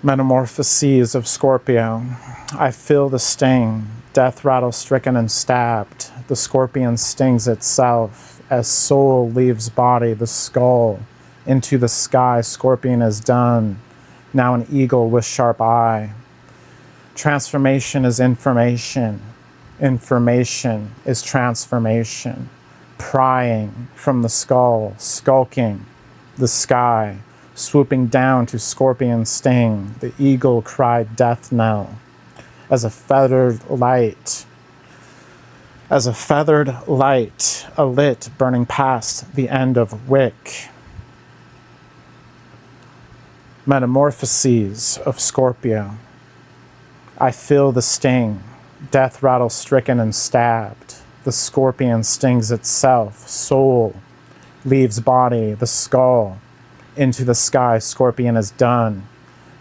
Metamorphoses of Scorpio. I feel the sting, death rattle stricken and stabbed. The scorpion stings itself as soul leaves body, the skull. Into the sky, scorpion is done. Now an eagle with sharp eye. Transformation is information. Information is transformation. Prying from the skull, skulking the sky. Swooping down to scorpion sting, the eagle cried death knell. As a feathered light, alit burning past the end of wick. Metamorphoses of Scorpio. I feel the sting, death rattle stricken and stabbed. The scorpion stings itself, soul leaves body, the skull. Into the sky, scorpion is done.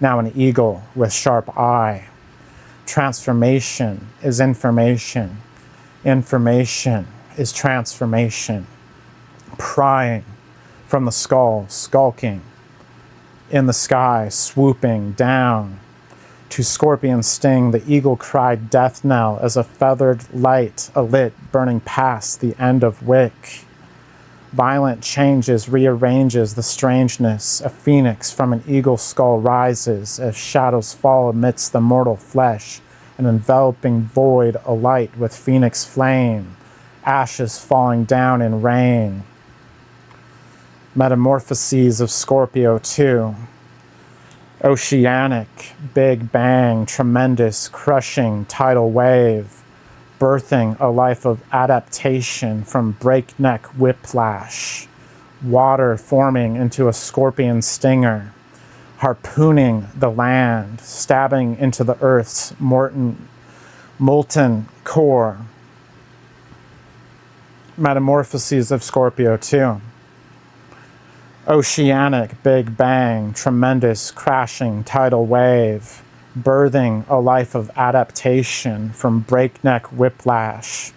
Now an eagle with sharp eye. Transformation is information. Information is transformation. Prying from the skull, skulking. In the sky, swooping down. To scorpion sting, the eagle cried death knell as a feathered light alit burning past the end of wick. Violent changes rearranges the strangeness. A phoenix from an eagle skull rises as shadows fall amidst the mortal flesh, an enveloping void alight with phoenix flame, ashes falling down in rain. Metamorphoses of Scorpio 2. Oceanic, big bang, tremendous, crushing tidal wave. Birthing a life of adaptation from breakneck whiplash, water forming into a scorpion stinger, harpooning the land, stabbing into the earth's molten core. Metamorphoses of Scorpio 2. Oceanic, big bang, tremendous, crashing tidal wave. Birthing a life of adaptation from breakneck whiplash,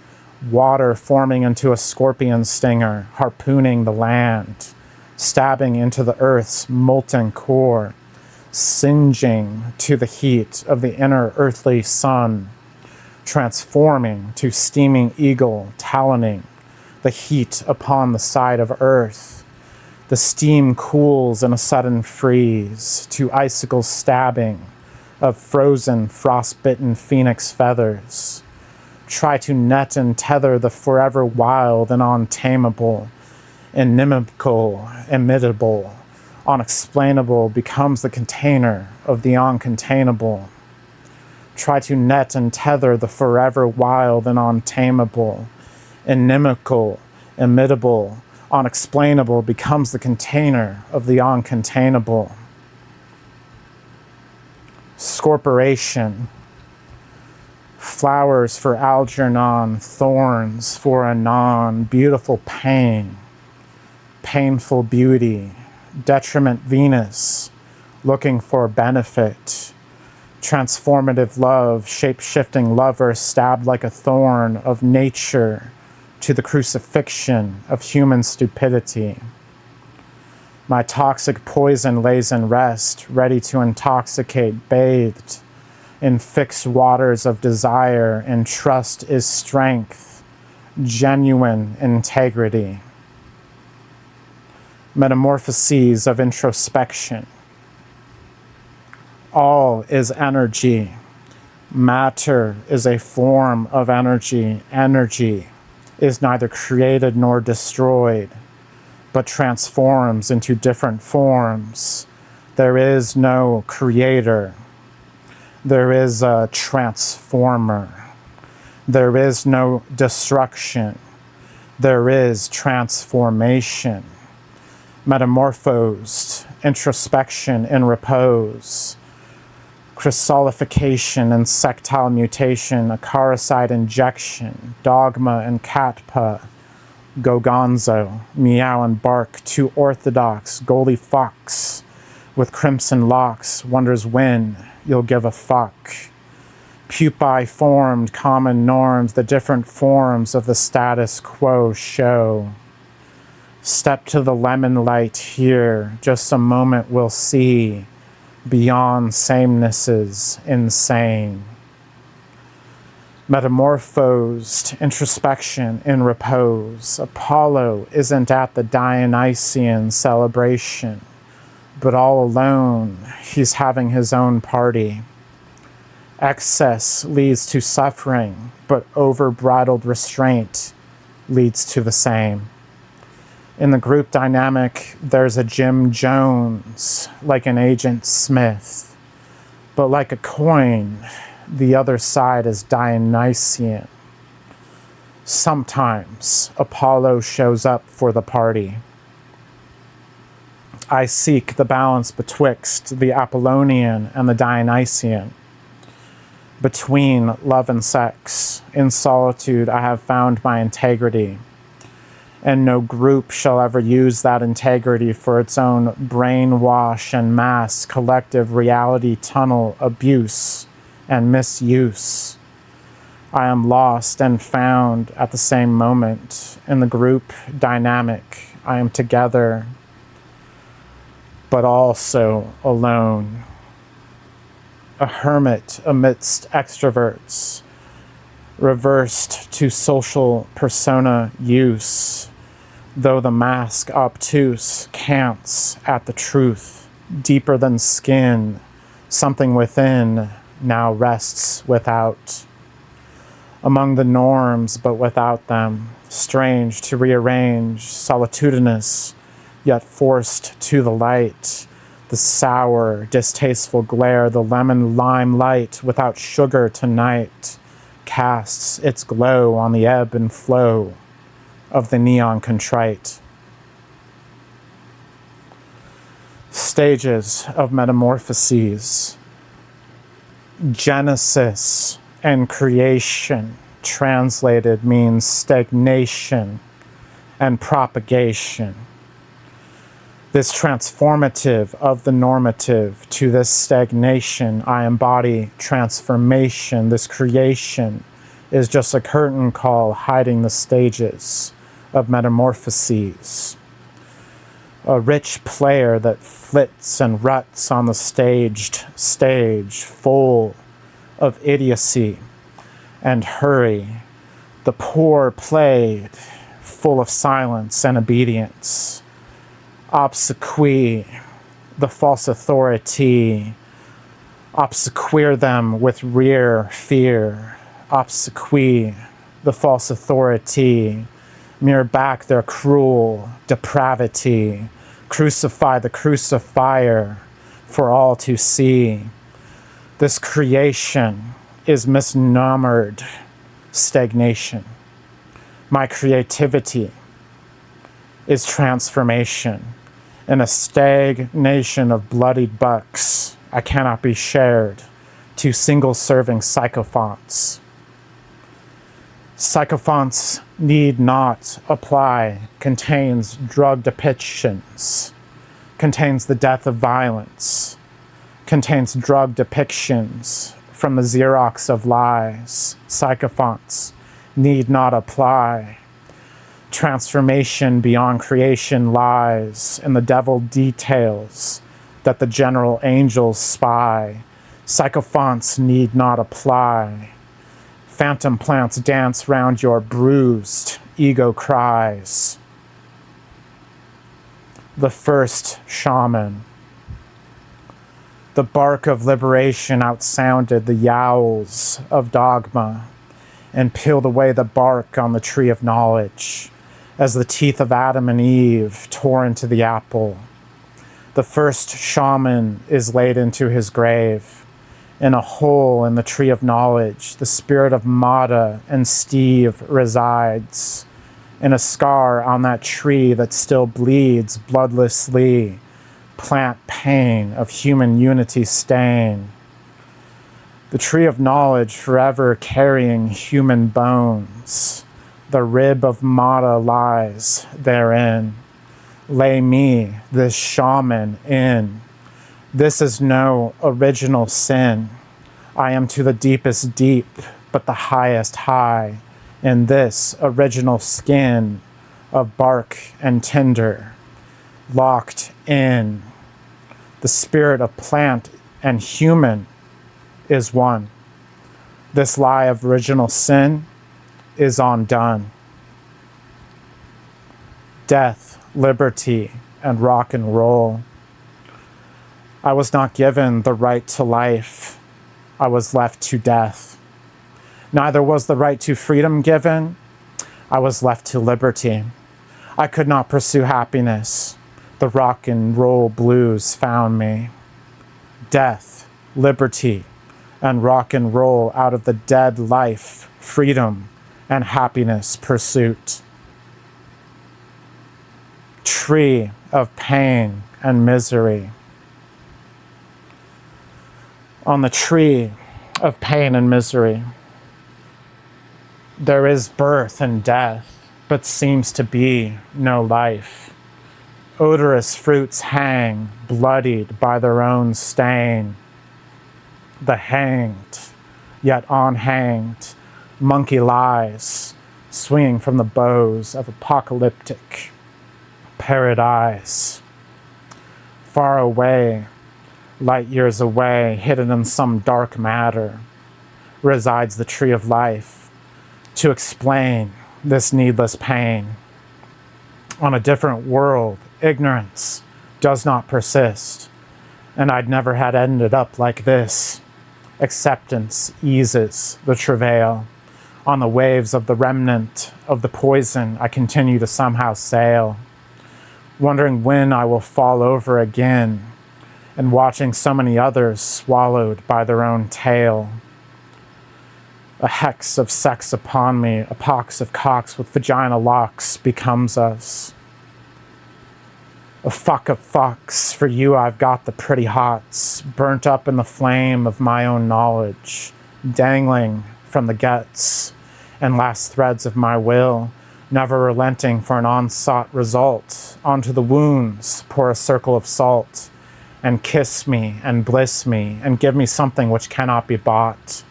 water forming into a scorpion stinger, harpooning the land, stabbing into the earth's molten core, singeing to the heat of the inner earthly sun, transforming to steaming eagle, taloning the heat upon the side of earth. The steam cools in a sudden freeze to icicle stabbing of frozen, frost-bitten phoenix feathers. Try to net and tether the forever wild and untamable, inimical, imitable, unexplainable becomes the container of the uncontainable. Try to net and tether the forever wild and untamable, inimical, imitable, unexplainable becomes the container of the uncontainable. Scorporation. Flowers for Algernon, thorns for anon, beautiful pain, painful beauty, detriment Venus, looking for benefit, transformative love, shape-shifting lover stabbed like a thorn of nature to the crucifixion of human stupidity. My toxic poison lays in rest, ready to intoxicate, bathed in fixed waters of desire, and trust is strength, genuine integrity. Metamorphoses of introspection. All is energy. Matter is a form of energy. Energy is neither created nor destroyed, but transforms into different forms. There is no creator. There is a transformer. There is no destruction. There is transformation. Metamorphosed, introspection in repose, chrysalification and sectile mutation, acaricide injection, dogma and catpa, Gogonzo, meow and bark, too orthodox, Goldie Fox, with crimson locks, wonders when you'll give a fuck. Pupae formed common norms, the different forms of the status quo show. Step to the lemon light here, just a moment we'll see. beyond samenesses insane. Metamorphosed introspection in repose. Apollo isn't at the Dionysian celebration, but all alone, he's having his own party. Excess leads to suffering, but over-bridled restraint leads to the same. In the group dynamic, there's a Jim Jones, like an Agent Smith. But like a coin, the other side is Dionysian. Sometimes Apollo shows up for the party. I seek the balance betwixt the Apollonian and the Dionysian. Between love and sex, in solitude I have found my integrity. And no group shall ever use that integrity for its own brainwash and mass collective reality tunnel abuse and misuse. I am lost and found at the same moment. In the group dynamic, I am together, but also alone. A hermit amidst extroverts, reversed to social persona use, though the mask obtuse cants at the truth, deeper than skin, something within now rests without. Among the norms, but without them, strange to rearrange, solitudinous, yet forced to the light, the sour, distasteful glare, the lemon lime light without sugar tonight, casts its glow on the ebb and flow of the neon contrite. Stages of metamorphoses. Genesis and creation, translated, means stagnation and propagation. This transformative of the normative to this stagnation, I embody transformation. This creation is just a curtain call hiding the stages of metamorphoses. A rich player that flits and ruts on the staged stage, full of idiocy and hurry. The poor played, full of silence and obedience. Obsequy, the false authority. Obsequier them with rear fear. Obsequy, the false authority. Mirror back their cruel depravity. Crucify the crucifier for all to see. This creation is misnomered stagnation. My creativity is transformation. In a stagnation of bloodied bucks, I cannot be shared to single-serving sycophants. Sycophants need not apply, contains drug depictions, contains the death of violence, contains drug depictions from the Xerox of lies. Sycophants need not apply. Transformation beyond creation lies in the devil details that the general angels spy. Sycophants need not apply. Phantom plants dance round your bruised ego cries. The first shaman. The bark of liberation outsounded the yowls of dogma and peeled away the bark on the tree of knowledge as the teeth of Adam and Eve tore into the apple. The first shaman is laid into his grave. In a hole in the tree of knowledge, the spirit of Mata and Steve resides. In a scar on that tree that still bleeds bloodlessly, plant pain of human unity stain. The tree of knowledge forever carrying human bones. The rib of Mata lies therein. Lay me, this shaman, in. This is no original sin. I am to the deepest deep, but the highest high, in this original skin of bark and tinder, locked in, The spirit of plant and human is one. This lie of original sin is undone. Death, liberty, and rock and roll. I was not given the right to life. I was left to death. Neither was the right to freedom given. I was left to liberty. I could not pursue happiness. The rock and roll blues found me. Death, liberty, and rock and roll out of the dead life, freedom, and happiness pursuit. Tree of pain and misery. On the tree of pain and misery, there is birth and death, but seems to be no life. Odorous fruits hang, bloodied by their own stain. The hanged, yet unhanged, monkey lies, swinging from the bows of apocalyptic paradise. Far away, light years away, hidden in some dark matter, resides the tree of life to explain this needless pain. On a different world, ignorance does not persist, and I'd never had ended up like this. Acceptance eases the travail. On the waves of the remnant of the poison, I continue to somehow sail, wondering when I will fall over again, and watching so many others swallowed by their own tail. A hex of sex upon me, a pox of cocks with vagina locks becomes us. A fuck of fucks, for you I've got the pretty hots, burnt up in the flame of my own knowledge, dangling from the guts and last threads of my will, never relenting for an unsought result. Onto the wounds pour a circle of salt, and kiss me and bliss me, and give me something which cannot be bought.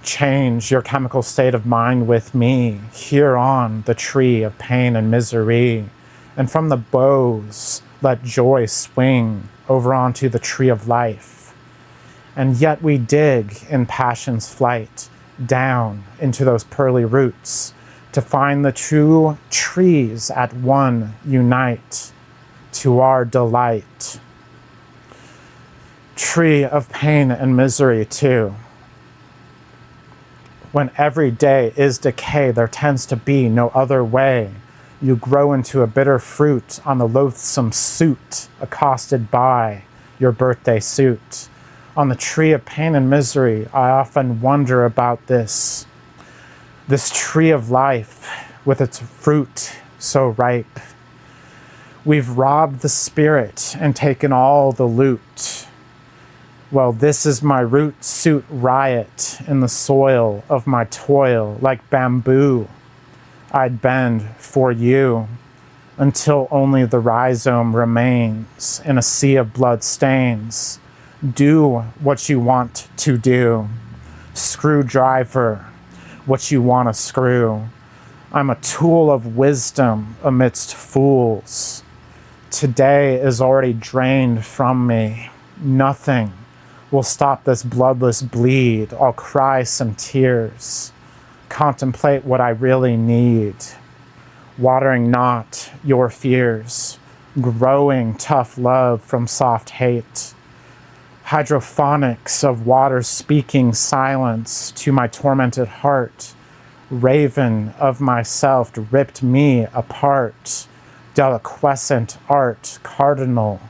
Change your chemical state of mind with me, here on the tree of pain and misery, and from the boughs let joy swing over onto the tree of life. And yet we dig in passion's flight down into those pearly roots to find the true trees at one unite to our delight. Tree of pain and misery too. When every day is decay, there tends to be no other way. You grow into a bitter fruit on the loathsome suit, accosted by your birthday suit. On the tree of pain and misery, I often wonder about this tree of life with its fruit so ripe. We've robbed the spirit and taken all the loot. Well, this is my root suit riot in the soil of my toil, like bamboo I'd bend for you, until only the rhizome remains in a sea of blood stains. Do what you want to do. Screwdriver, what you want to screw. I'm a tool of wisdom amidst fools. Today is already drained from me. Nothing will stop this bloodless bleed. I'll cry some tears, contemplate what I really need, watering not your fears, growing tough love from soft hate, hydrophonics of water speaking silence to my tormented heart, raven of myself ripped me apart, deliquescent art cardinal,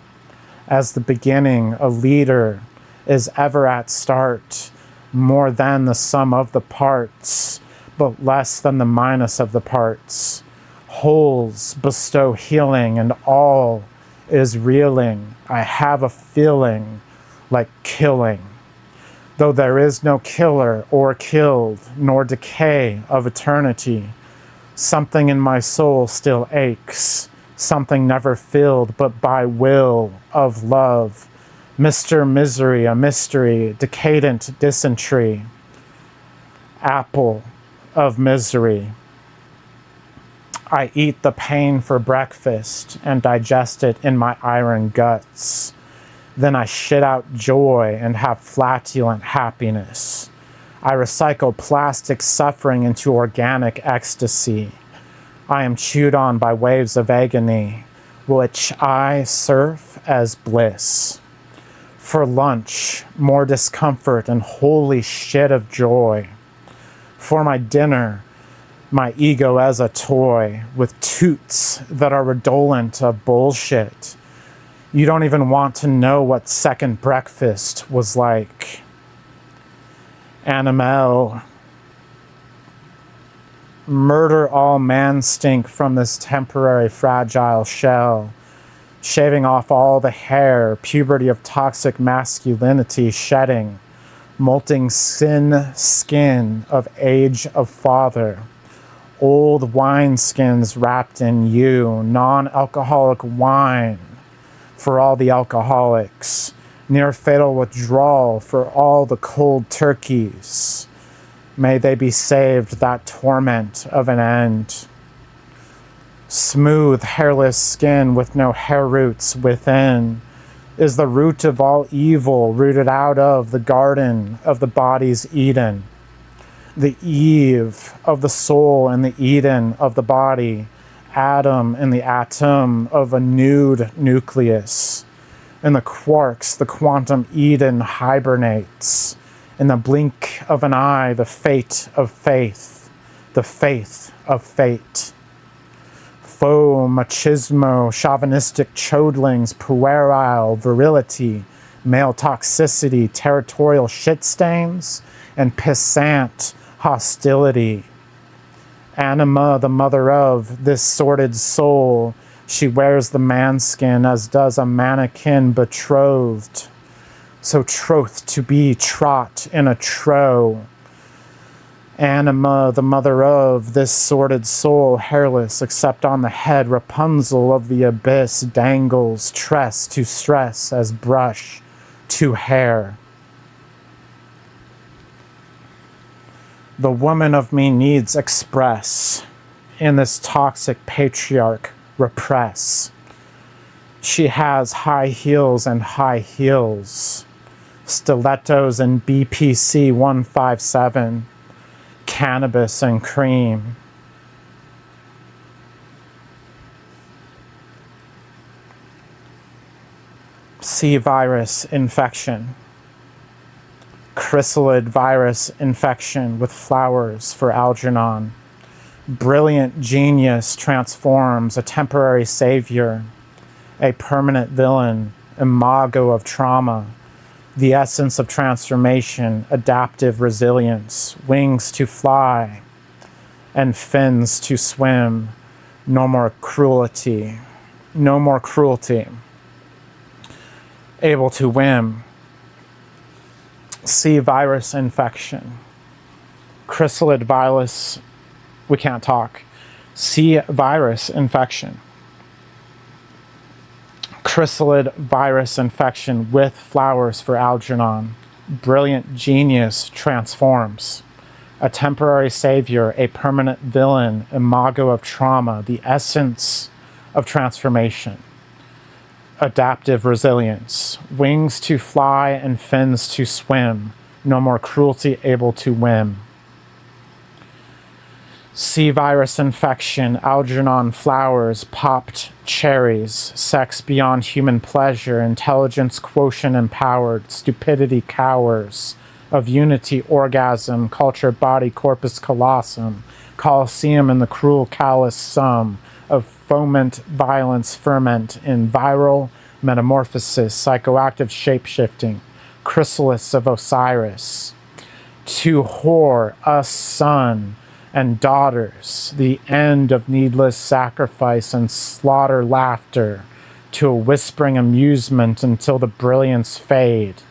as the beginning a leader is ever at start, more than the sum of the parts, but less than the minus of the parts. Wholes bestow healing, and all is reeling. I have a feeling like killing, though there is no killer or killed, nor decay of eternity. Something in my soul still aches, something never filled, but by will of love. Mr. Misery, a mystery, decadent dysentery, apple of misery. I eat the pain for breakfast and digest it in my iron guts. Then I shit out joy and have flatulent happiness. I recycle plastic suffering into organic ecstasy. I am chewed on by waves of agony, which I surf as bliss. For lunch, more discomfort and holy shit of joy. For my dinner, my ego as a toy with toots that are redolent of bullshit. You don't even want to know what second breakfast was like. Animal. Murder all man stink from this temporary fragile shell, shaving off all the hair, puberty of toxic masculinity shedding, molting sin skin of age of father, old wineskins wrapped in you, non-alcoholic wine for all the alcoholics, near fatal withdrawal for all the cold turkeys. May they be saved that torment of an end. Smooth, hairless skin with no hair roots within is the root of all evil, rooted out of the garden of the body's Eden. The Eve of the soul and the Eden of the body, Adam and the atom of a nude nucleus. In the quarks, the quantum Eden hibernates. In the blink of an eye, the fate of faith, the faith of fate. Faux machismo, chauvinistic chodlings, puerile virility, male toxicity, territorial shit stains, and pissant hostility. Anima, the mother of this sordid soul, she wears the manskin as does a mannequin betrothed. So troth to be trot in a trough. Anima, the mother of this sordid soul, hairless except on the head, Rapunzel of the abyss, dangles tress to stress as brush to hair. The woman of me needs express, in this toxic patriarch repress. She has high heels and high heels. Stilettos and BPC 157, cannabis and cream. C virus infection. Chrysalid virus infection with flowers for Algernon. Brilliant genius transforms a temporary savior, a permanent villain, imago of trauma. The essence of transformation, adaptive resilience, wings to fly and fins to swim. No more cruelty. No more cruelty. Able to whim. C virus infection. Chrysalid virus, we can't talk. C virus infection. Chrysalid virus infection with flowers for Algernon. Brilliant genius transforms. A temporary savior, a permanent villain, imago of trauma, the essence of transformation. Adaptive resilience. Wings to fly and fins to swim. No more cruelty, able to whim. C virus infection, Algernon flowers, popped cherries, sex beyond human pleasure, intelligence quotient empowered, stupidity cowers, of unity orgasm, culture body corpus callosum, coliseum in the cruel callous sum, of foment violence ferment in viral metamorphosis, psychoactive shapeshifting, chrysalis of Osiris. To whore us son and daughters, the end of needless sacrifice and slaughter laughter, to a whispering amusement until the brilliance fade.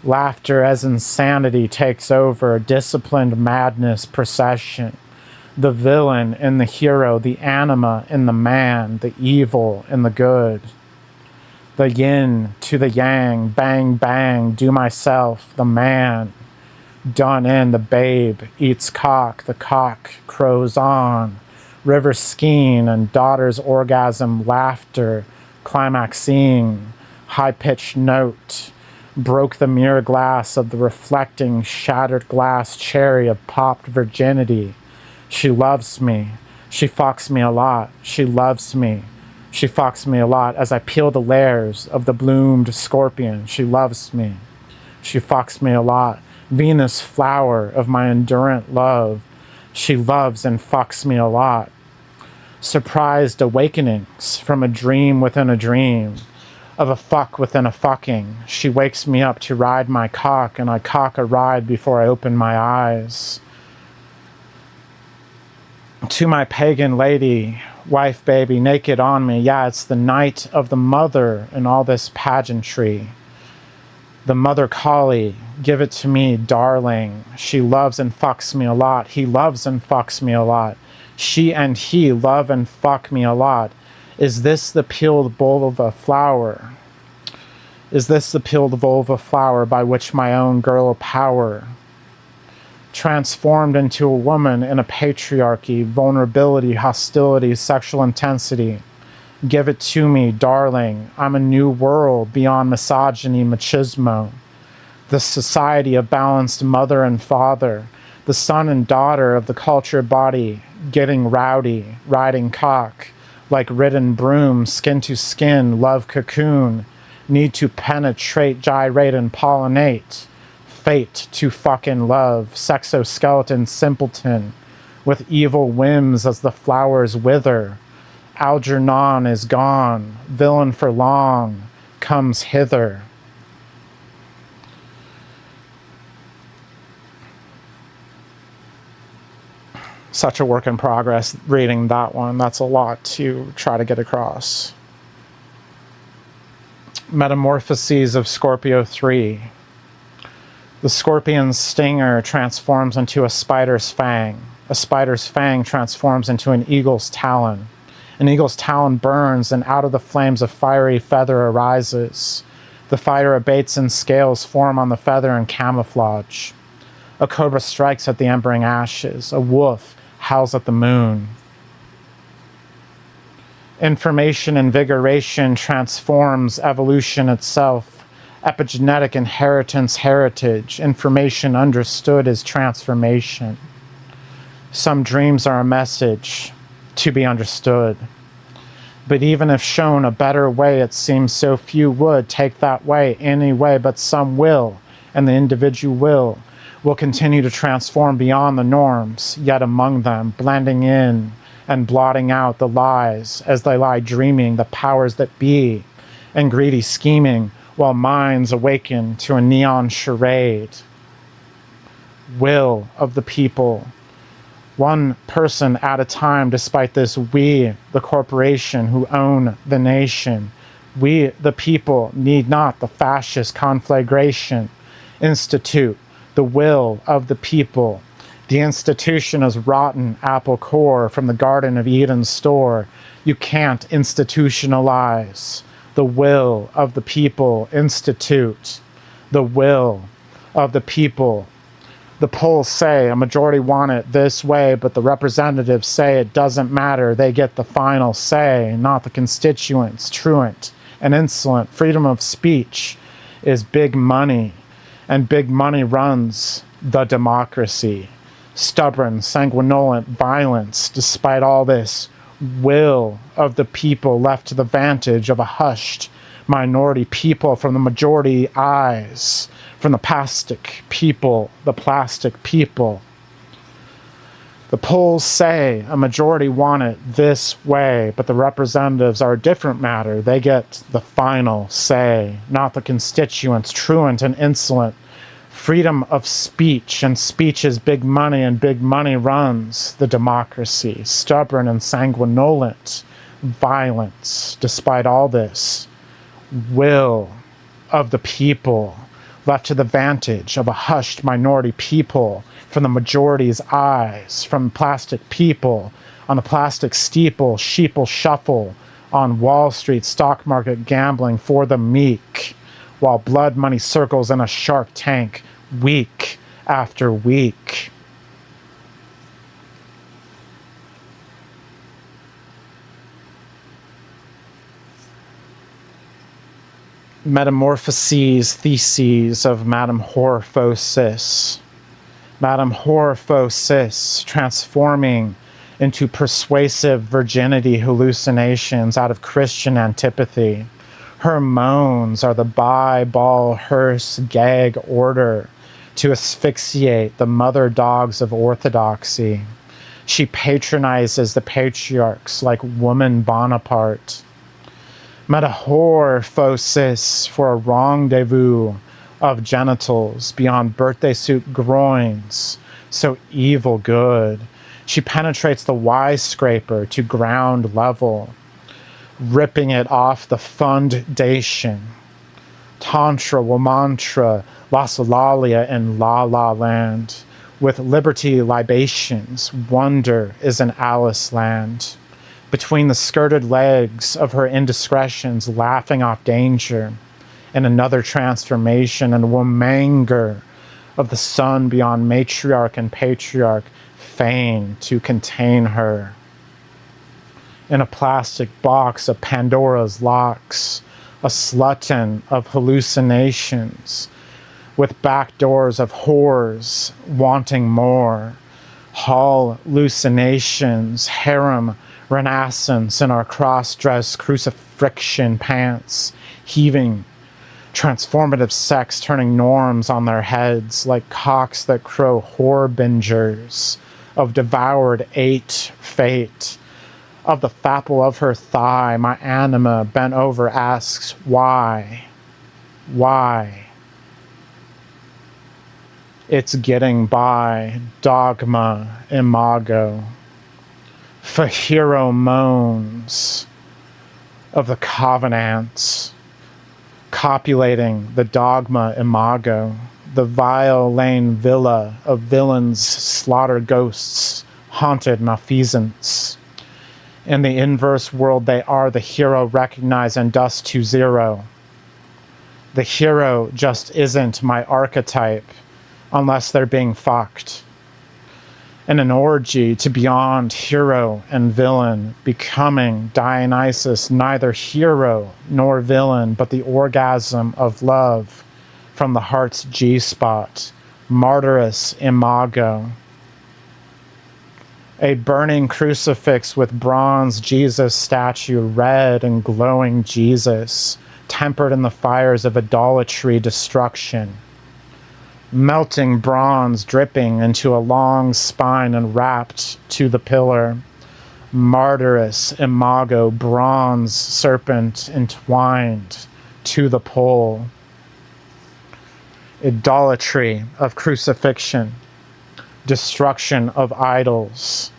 Laughter as insanity takes over, a disciplined madness procession. The villain in the hero, the anima in the man, the evil in the good. The yin to the yang, bang bang, do myself, the man. Done in, the babe eats cock, the cock crows on. River skein and daughter's orgasm, laughter, climaxing. high-pitched note broke the mirror glass of the reflecting, shattered glass cherry of popped virginity. She loves me. She fucks me a lot. She loves me. She fucks me a lot as I peel the layers of the bloomed scorpion. She loves me. She fucks me a lot. Venus flower of my endurant love. She loves and fucks me a lot. Surprised awakenings from a dream within a dream, of a fuck within a fucking. She wakes me up to ride my cock, and I cock a ride before I open my eyes. To my pagan lady, wife, baby, naked on me. Yeah, it's the night of the mother and all this pageantry. The mother collie, give it to me, darling. She loves and fucks me a lot. He loves and fucks me a lot. She and he love and fuck me a lot. Is this the peeled vulva flower? Is this the peeled vulva flower by which my own girl power transformed into a woman in a patriarchy, vulnerability, hostility, sexual intensity? Give it to me, darling. I'm a new world beyond misogyny, machismo. The society of balanced mother and father, the son and daughter of the cultured body, getting rowdy, riding cock, like ridden broom, skin to skin, love cocoon, need to penetrate, gyrate, and pollinate, fate to fucking love, sexoskeleton simpleton, with evil whims as the flowers wither. Algernon is gone, villain for long, comes hither. Such a work in progress reading that one. That's a lot to try to get across. Metamorphoses of Scorpio 3. The scorpion's stinger transforms into a spider's fang. A spider's fang transforms into an eagle's talon. An eagle's talon burns, and out of the flames a fiery feather arises. The fire abates and scales form on the feather in camouflage. A cobra strikes at the embering ashes. A wolf howls at the moon. Information invigoration transforms evolution itself. Epigenetic inheritance heritage. Information understood is transformation. Some dreams are a message to be understood. But even if shown a better way, it seems so few would take that way anyway, but some will, and the individual will continue to transform beyond the norms, yet among them, blending in and blotting out the lies as they lie dreaming the powers that be, and greedy scheming while minds awaken to a neon charade. Will of the people, one person at a time, despite this, we, the corporation who own the nation, we, the people, need not the fascist conflagration. Institute the will of the people. The institution is rotten apple core from the Garden of Eden store. You can't institutionalize the will of the people. Institute the will of the people. The polls say a majority want it this way, but the representatives say it doesn't matter. They get the final say, not the constituents. Truant and insolent. Freedom of speech is big money, and big money runs the democracy. Stubborn, sanguinolent violence, despite all this, will of the people left to the vantage of a hushed minority people from the majority eyes, from the plastic people, the plastic people. The polls say a majority want it this way, but the representatives are a different matter. They get the final say, not the constituents, truant and insolent. Freedom of speech, and speech is big money, and big money runs the democracy. Stubborn and sanguinolent violence, despite all this, will of the people left to the vantage of a hushed minority people from the majority's eyes, from plastic people on the plastic steeple, sheeple shuffle on Wall Street, stock market gambling for the meek, while blood money circles in a shark tank week after week. Metamorphoses, theses of metamorphosis. Metamorphosis, transforming into persuasive virginity hallucinations out of Christian antipathy. Her moans are the ball hearse gag order to asphyxiate the mother dogs of orthodoxy. She patronizes the patriarchs like woman Bonaparte. Metamorphosis for a rendezvous of genitals beyond birthday suit groins, so evil good. She penetrates the Y-scraper to ground level, ripping it off the foundation. Tantra, Womantra, Lasalalia, and La La Land. With liberty libations, wonder is an Alice land. Between the skirted legs of her indiscretions, laughing off danger, and another transformation and womanger of the sun beyond matriarch and patriarch, fain to contain her. In a plastic box of Pandora's locks, a slutton of hallucinations, with back doors of whores wanting more. Hallucinations, harem, renaissance in our cross-dressed crucifixion pants, heaving, transformative sex turning norms on their heads like cocks that crow whore-bingers of devoured ate fate. Of the fapple of her thigh, my anima bent over asks, why? Why? It's getting by, dogma, imago. Pheromones of the covenants, copulating the dogma imago, the vile lane villa of villains, slaughter ghosts, haunted malfeasance. In the inverse world, they are the hero recognized and dust to zero. The hero just isn't my archetype unless they're being fucked. In an orgy to beyond hero and villain, becoming Dionysus, neither hero nor villain, but the orgasm of love from the heart's G-spot, martyrous imago. A burning crucifix with bronze Jesus statue, red and glowing Jesus, tempered in the fires of idolatry destruction. Melting bronze dripping into a long spine and wrapped to the pillar. Martyrous imago, bronze serpent entwined to the pole. Idolatry of crucifixion. Destruction of idols.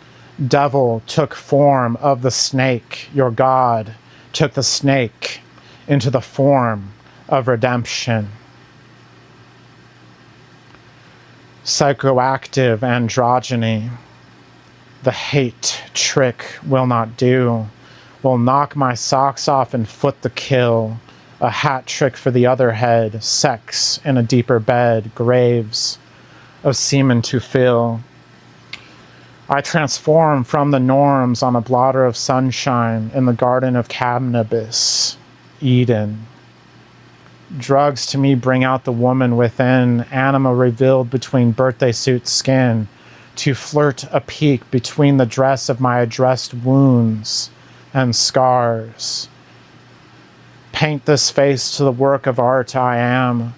Devil took form of the snake. Your God took the snake into the form of redemption. Psychoactive androgyny. The hate trick will not do. Will knock my socks off and foot the kill. A hat trick for the other head. Sex in a deeper bed. Graves of semen to fill. I transform from the norms on a blotter of sunshine in the garden of cannabis. Eden. Drugs to me bring out the woman within, anima revealed between birthday suit skin, to flirt a peek between the dress of my addressed wounds and scars. Paint this face to the work of art I am.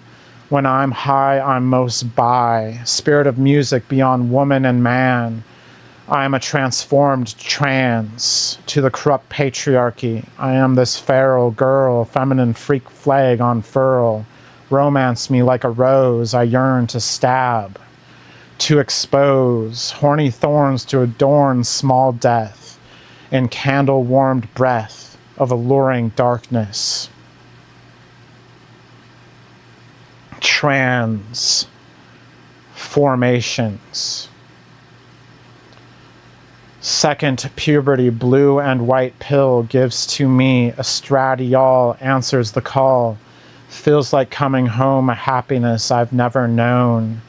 When I'm high, I'm most by. Spirit of music beyond woman and man. I am a transformed trans to the corrupt patriarchy. I am this feral girl, feminine freak flag on furl. Romance me like a rose, I yearn to stab, to expose, horny thorns to adorn small death, in candle-warmed breath of alluring darkness. Tranceformations. Second puberty, blue and white pill gives to me estradiol, answers the call. Feels like coming home, a happiness I've never known.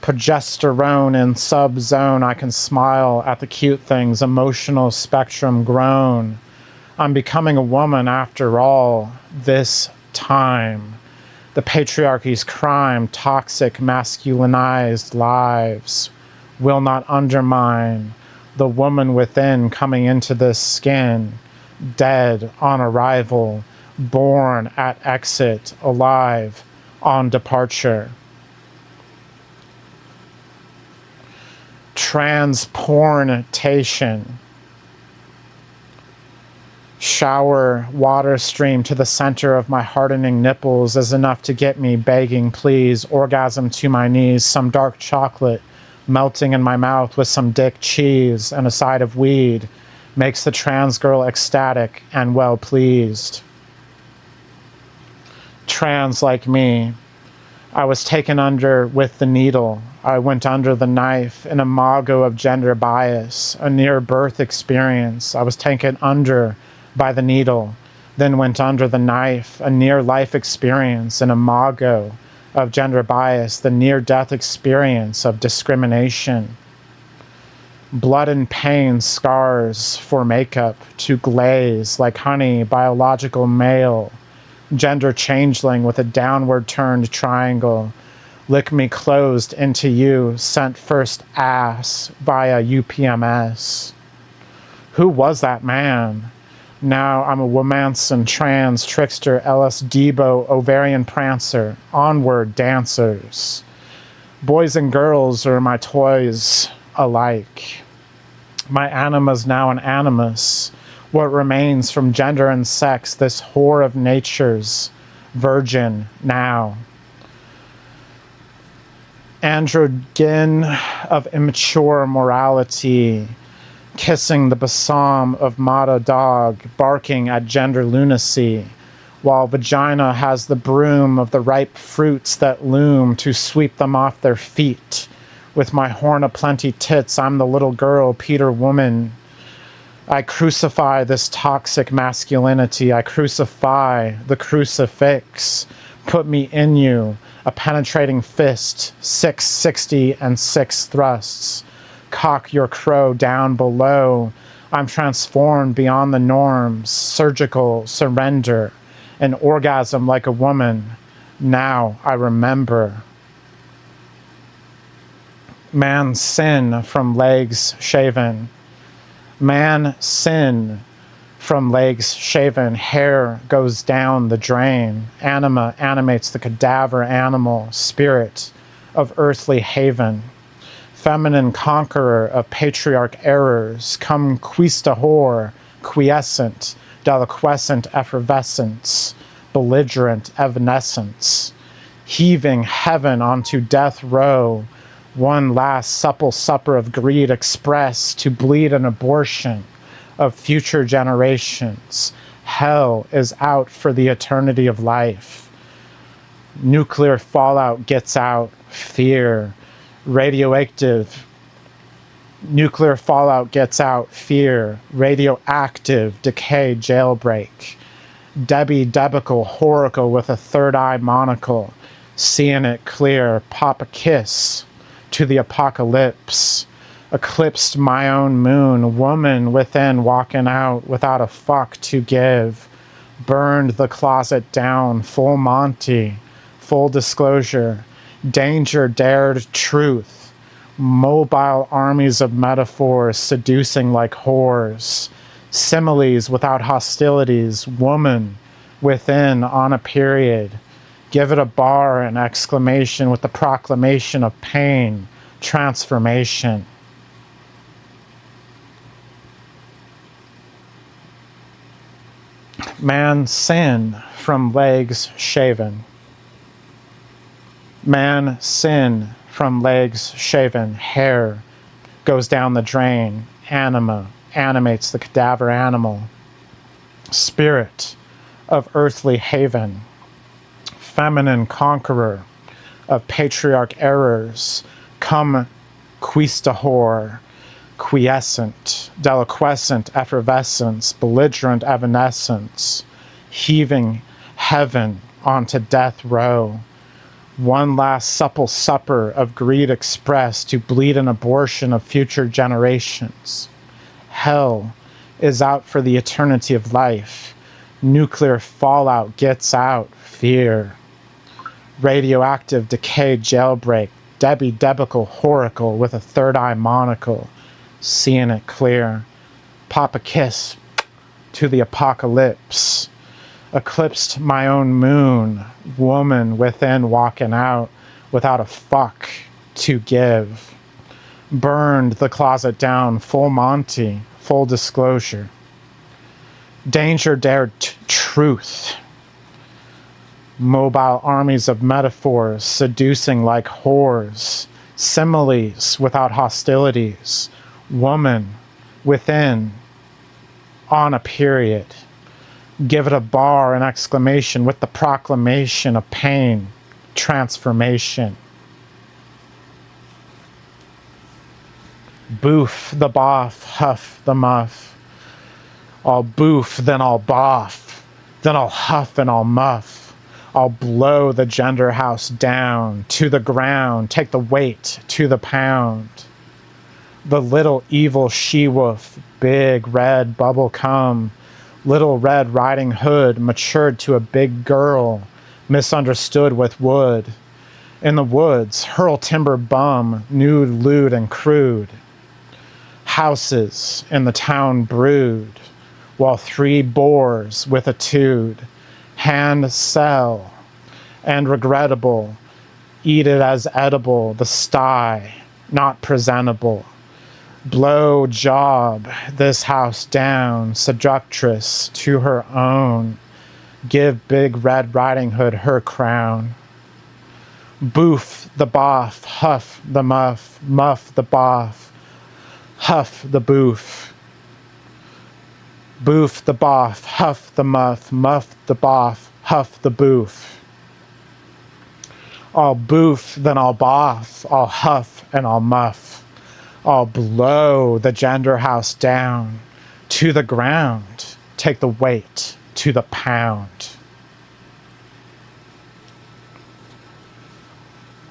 Progesterone in sub-zone, I can smile at the cute things, emotional spectrum grown. I'm becoming a woman after all. This time. The patriarchy's crime, toxic, masculinized lives, will not undermine the woman within coming into this skin, dead on arrival, born at exit, alive on departure. Transportation. Shower water stream to the center of my hardening nipples is enough to get me begging, please, orgasm to my knees, some dark chocolate melting in my mouth with some dick cheese and a side of weed makes the trans girl ecstatic and well pleased. Trans like me. I was taken under with the needle. I went under the knife, an imago of gender bias, a near-birth experience. I was taken under by the needle, then went under the knife, a near-life experience, an imago of gender bias, the near-death experience of discrimination. Blood and pain scars for makeup to glaze like honey, biological male, gender changeling with a downward turned triangle. Lick me closed into you, sent first ass via UPMS. Who was that man? Now I'm a womanson, trans, trickster, LS Debo, ovarian prancer, onward dancers. Boys and girls are my toys alike. My anima's now an animus. What remains from gender and sex, this whore of nature's virgin now. Androgen of immature morality, kissing the besom of Mata dog, barking at gender lunacy, while vagina has the broom of the ripe fruits that loom to sweep them off their feet. With my horn of plenty tits, I'm the little girl, Peter woman. I crucify this toxic masculinity. I crucify the crucifix. Put me in you, a penetrating fist, 660 and 6 thrusts. Cock your crow down below. I'm transformed beyond the norms, surgical surrender, an orgasm like a woman. Now I remember. Man sin from legs shaven. Man sin from legs shaven. Hair goes down the drain. Anima animates the cadaver animal, spirit of earthly haven. Feminine conqueror of patriarch errors, come cuista whore, quiescent, deliquescent effervescence, belligerent evanescence, heaving heaven onto death row, one last supple supper of greed express to bleed an abortion of future generations. Hell is out for the eternity of life. Nuclear fallout gets out, fear. Radioactive. Nuclear fallout gets out, fear. Radioactive decay jailbreak. Debbie Debical Horacle with a third eye monocle. Seeing it clear, pop a kiss to the apocalypse. Eclipsed my own moon, woman within walking out without a fuck to give. Burned the closet down, full Monty, full disclosure. Danger dared truth. Mobile armies of metaphors seducing like whores. Similes without hostilities, woman within on a period. Give it a bar, an exclamation with the proclamation of pain, transformation. Man sin from legs shaven. Man sin from legs shaven. Hair goes down the drain. Anima animates the cadaver animal. Spirit of earthly haven. Feminine conqueror of patriarch errors. Come cuista whore. Quiescent, deliquescent effervescence, belligerent evanescence, heaving heaven onto death row. One last supple supper of greed expressed to bleed an abortion of future generations. Hell is out for the eternity of life. Nuclear fallout gets out, fear. Radioactive decay jailbreak, Debbie Debical Horacle with a third eye monocle, seeing it clear. Pop a kiss to the apocalypse. Eclipsed my own moon, woman within walking out without a fuck to give. Burned the closet down, full Monty, full disclosure. Danger dared truth. Mobile armies of metaphors seducing like whores. Similes without hostilities. Woman within on a period. Give it a bar, an exclamation with the proclamation of pain, transformation. Boof the boff, huff the muff. I'll boof, then I'll boff, then I'll huff and I'll muff. I'll blow the gender house down to the ground, take the weight to the pound. The little evil she-wolf, big red bubble cum, Little Red Riding Hood matured to a big girl, misunderstood with wood. In the woods, hurl timber bum, nude, lewd, and crude. Houses in the town brood, while 3 boars with a tude, hand sell, and regrettable, eat it as edible, the sty, not presentable. Blow job this house down, seductress to her own. Give Big Red Riding Hood her crown. Boof the boff, huff the muff, muff the boff, huff the boof. Boof the boff, huff the muff, muff the boff, huff the boof. I'll boof, then I'll boff, I'll huff and I'll muff. I'll blow the gender house down to the ground, take the weight to the pound.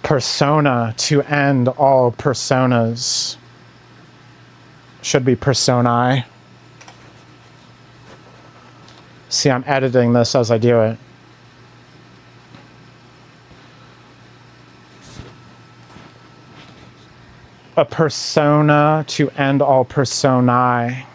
Persona to end all personas. Should be personae. See, I'm editing this as I do it. A persona to end all personae.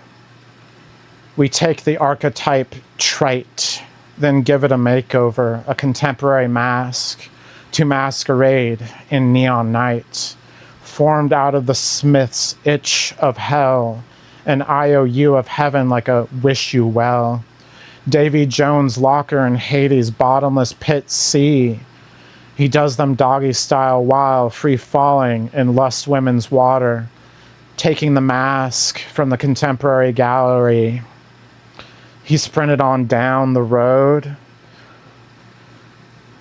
We take the archetype trait, then give it a makeover, a contemporary mask, to masquerade in neon night, formed out of the smith's itch of hell, an IOU of heaven like a wish you well. Davy Jones' locker in Hades' bottomless pit sea. He does them doggy style while free falling in lust women's water, taking the mask from the contemporary gallery. He sprinted on down the road,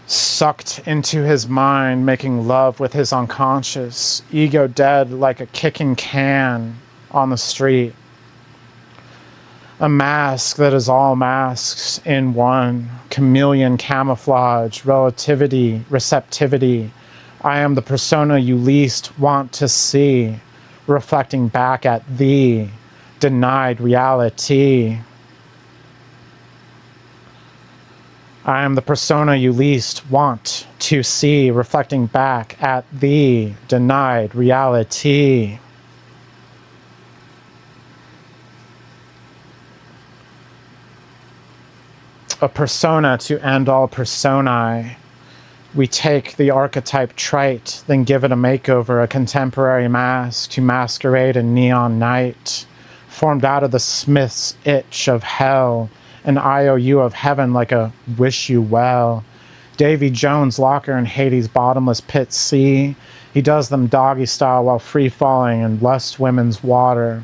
sucked into his mind, making love with his unconscious, ego dead like a kicking can on the street. A mask that is all masks in one, chameleon camouflage, relativity, receptivity. I am the persona you least want to see, reflecting back at thee, denied reality. I am the persona you least want to see, reflecting back at thee, denied reality. A persona to end all personae. We take the archetype trait, then give it a makeover, a contemporary mask to masquerade in neon night, formed out of the smith's itch of hell, an IOU of heaven like a wish you well. Davy Jones' locker in Hades' bottomless pit sea. He does them doggy style while free falling in lust women's water.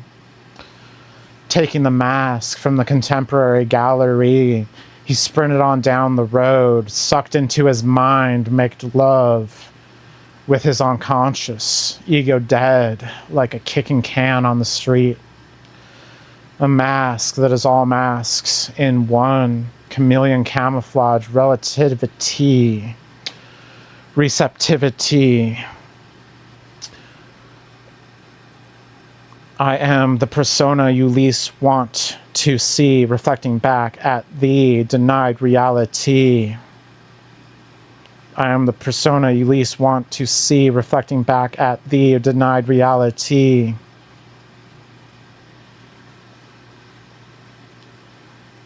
Taking the mask from the contemporary gallery, he sprinted on down the road, sucked into his mind, made love with his unconscious, ego dead like a kicking can on the street. A mask that is all masks in one, chameleon camouflage, relativity, receptivity. I am the persona you least want to see, reflecting back at the denied reality. I am the persona you least want to see, reflecting back at the denied reality.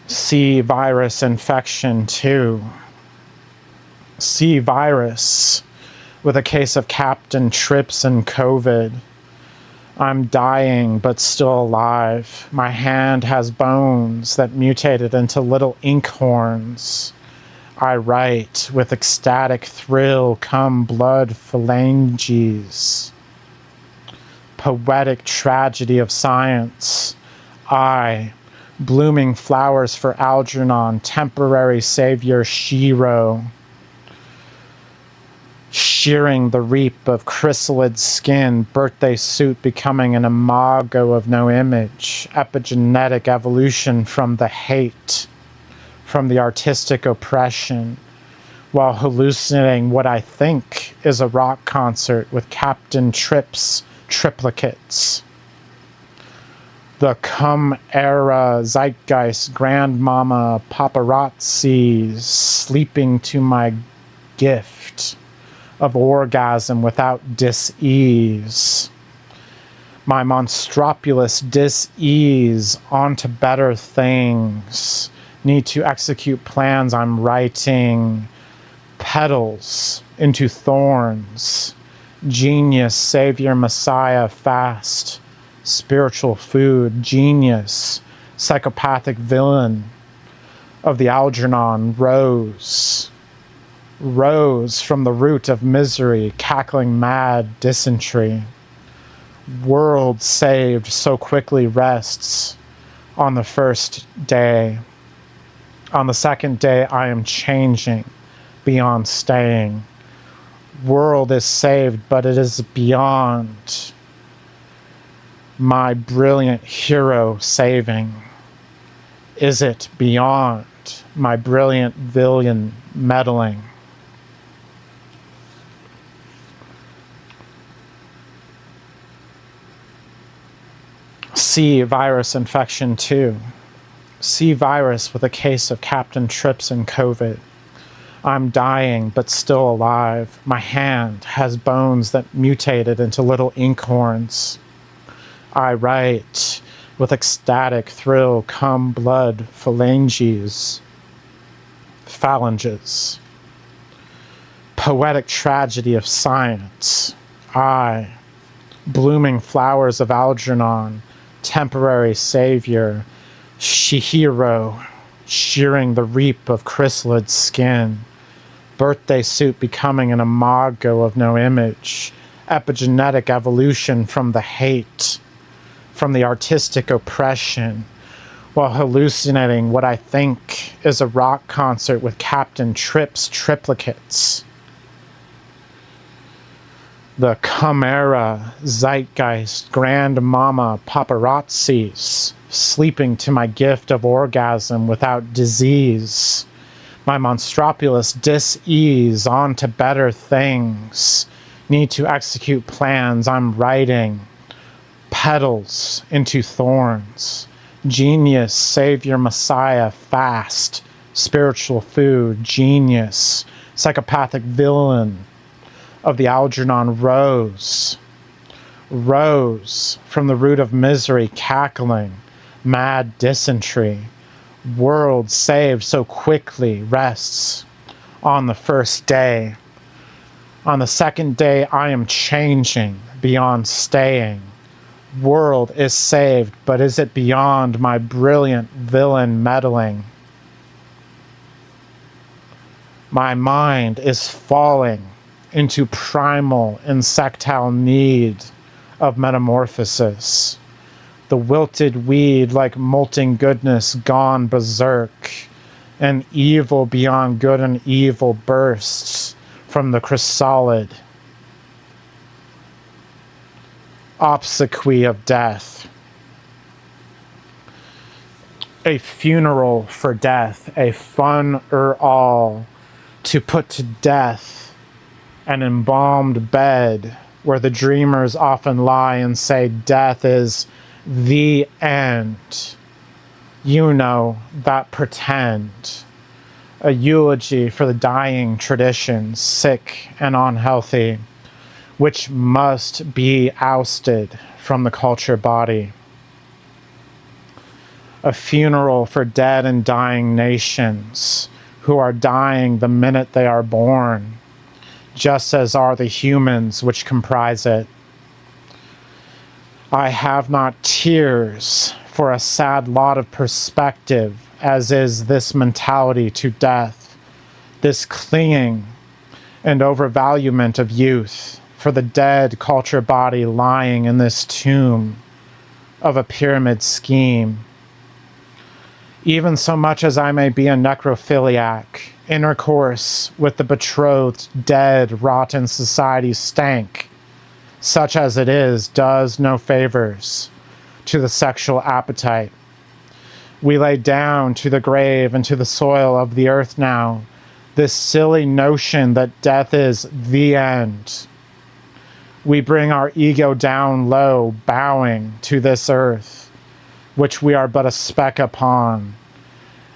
C virus infection 2. C virus with a case of Captain Trips and COVID. I'm dying but still alive. My hand has bones that mutated into little inkhorns. I write with ecstatic thrill come blood phalanges. Poetic tragedy of science. I, blooming flowers for Algernon, temporary savior Shiro. Shearing the reap of chrysalid skin, birthday suit becoming an imago of no image, epigenetic evolution from the hate, from the artistic oppression, while hallucinating what I think is a rock concert with Captain Trips triplicates. The come era zeitgeist grandmama paparazzis sleeping to my gift of orgasm without dis-ease. My monstropulous dis-ease onto better things. Need to execute plans I'm writing. Petals into thorns. Genius, savior, messiah, fast. Spiritual food, genius, psychopathic villain of the Algernon rose. Rose from the root of misery, cackling mad dysentery. World saved so quickly rests on the first day. On the second day, I am changing beyond staying. World is saved, but it is beyond my brilliant hero saving. Is it beyond my brilliant villain meddling? C virus infection 2. C virus with a case of Captain Trips and COVID. I'm dying but still alive. My hand has bones that mutated into little inkhorns. I write with ecstatic thrill come blood phalanges. Phalanges. Poetic tragedy of science. I, blooming flowers of Algernon, temporary savior, Shihiro, shearing the reap of chrysalid skin, birthday suit becoming an imago of no image, epigenetic evolution from the hate, from the artistic oppression, while hallucinating what I think is a rock concert with Captain Trips triplicates. The chimera, zeitgeist, grandmama paparazzis, sleeping to my gift of orgasm without disease. My monstropulous dis-ease onto better things. Need to execute plans I'm writing. Petals into thorns. Genius, savior, messiah, fast. Spiritual food, genius. Psychopathic villain of the Algernon rose. Rose from the root of misery, cackling, mad dysentery. World saved so quickly rests on the first day. On the second day, I am changing beyond staying. World is saved, but is it beyond my brilliant villain meddling? My mind is falling into primal insectile need of metamorphosis. The wilted weed like molten goodness gone berserk, and evil beyond good and evil bursts from the chrysalid. Obsequy of death. A funeral for death, a fun all to put to death. An embalmed bed where the dreamers often lie and say death is the end. You know, that pretend, a eulogy for the dying traditions, sick and unhealthy, which must be ousted from the culture body. A funeral for dead and dying nations who are dying the minute they are born, just as are the humans which comprise it. I have not tears for a sad lot of perspective, as is this mentality to death, this clinging and overvaluement of youth for the dead culture body lying in this tomb of a pyramid scheme. Even so much as I may be a necrophiliac, intercourse with the betrothed dead rotten society stank, such as it is, does no favors to the sexual appetite. We lay down to the grave and to the soil of the earth now this silly notion that death is the end. We bring our ego down low, bowing to this earth, which we are but a speck upon.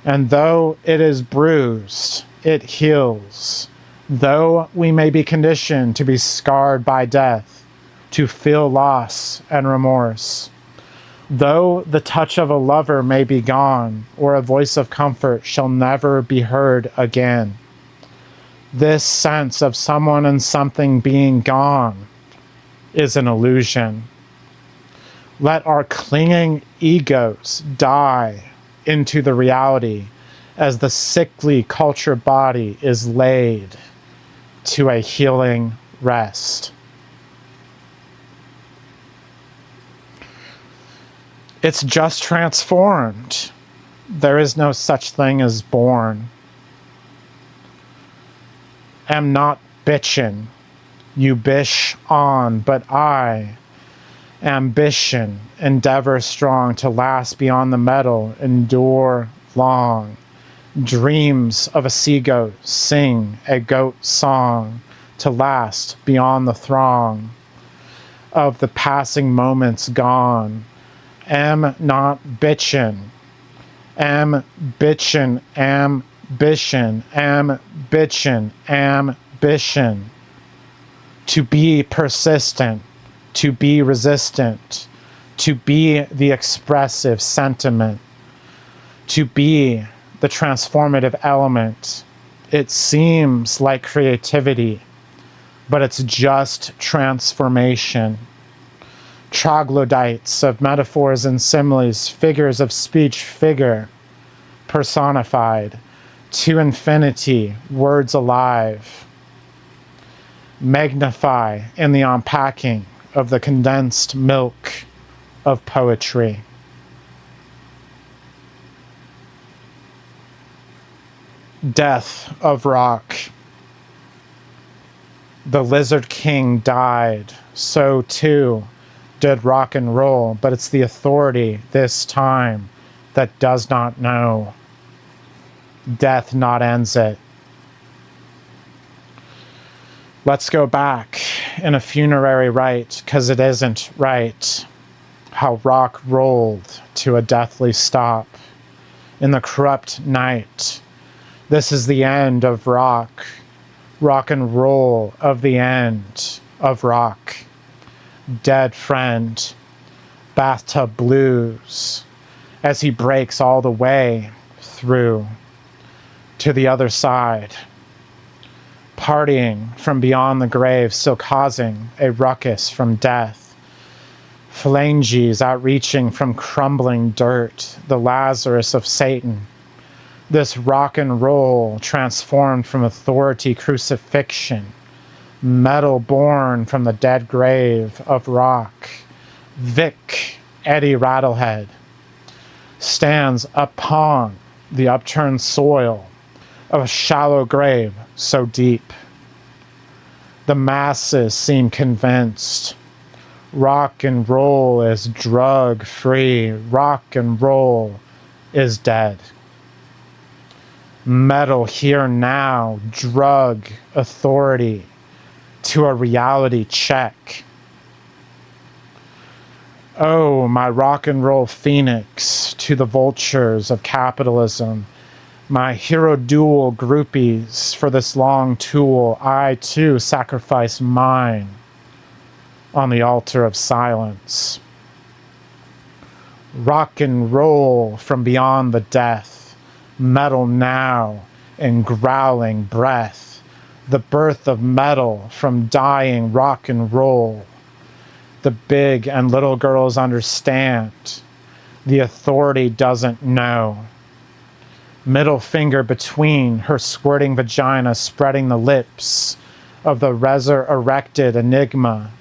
And though it is bruised, it heals. Though we may be conditioned to be scarred by death, to feel loss and remorse. Though the touch of a lover may be gone, or a voice of comfort shall never be heard again. This sense of someone and something being gone is an illusion. Let our clinging egos die into the reality as the sickly culture body is laid to a healing rest. It's just transformed. There is no such thing as born. Am not bitchin'. You bish on, but I, ambition, endeavor strong to last beyond the metal, endure long. Dreams of a sea-goat sing a goat song to last beyond the throng of the passing moments gone. Am not bitchin', ambition, ambition, ambition, ambition. To be persistent, to be resistant, to be the expressive sentiment, to be the transformative element. It seems like creativity, but it's just transformation. Troglodytes of metaphors and similes, figures of speech, figure personified, to infinity, words alive. Magnify in the unpacking of the condensed milk of poetry. Death of rock. The Lizard King died, so too did rock and roll, but it's the authority this time that does not know. Death not ends it. Let's go back in a funerary rite, because it isn't right. How rock rolled to a deathly stop in the corrupt night. This is the end of rock. Rock and roll of the end of rock. Dead friend. Bathtub blues. As he breaks all the way through to the other side. Partying from beyond the grave, still causing a ruckus from death. Phalanges outreaching from crumbling dirt, the Lazarus of Satan. This rock and roll transformed from authority crucifixion. Metal born from the dead grave of rock. Vic Eddie Rattlehead stands upon the upturned soil of a shallow grave so deep. The masses seem convinced. Rock and roll is drug-free. Rock and roll is dead. Metal here now, drug authority to a reality check. Oh, my rock and roll phoenix to the vultures of capitalism, my hero duel groupies for this long tool, I too sacrifice mine on the altar of silence. Rock and roll from beyond the death, metal now in growling breath, the birth of metal from dying rock and roll. The big and little girls understand, the authority doesn't know. Middle finger between her squirting vagina, spreading the lips of the resurrected enigma,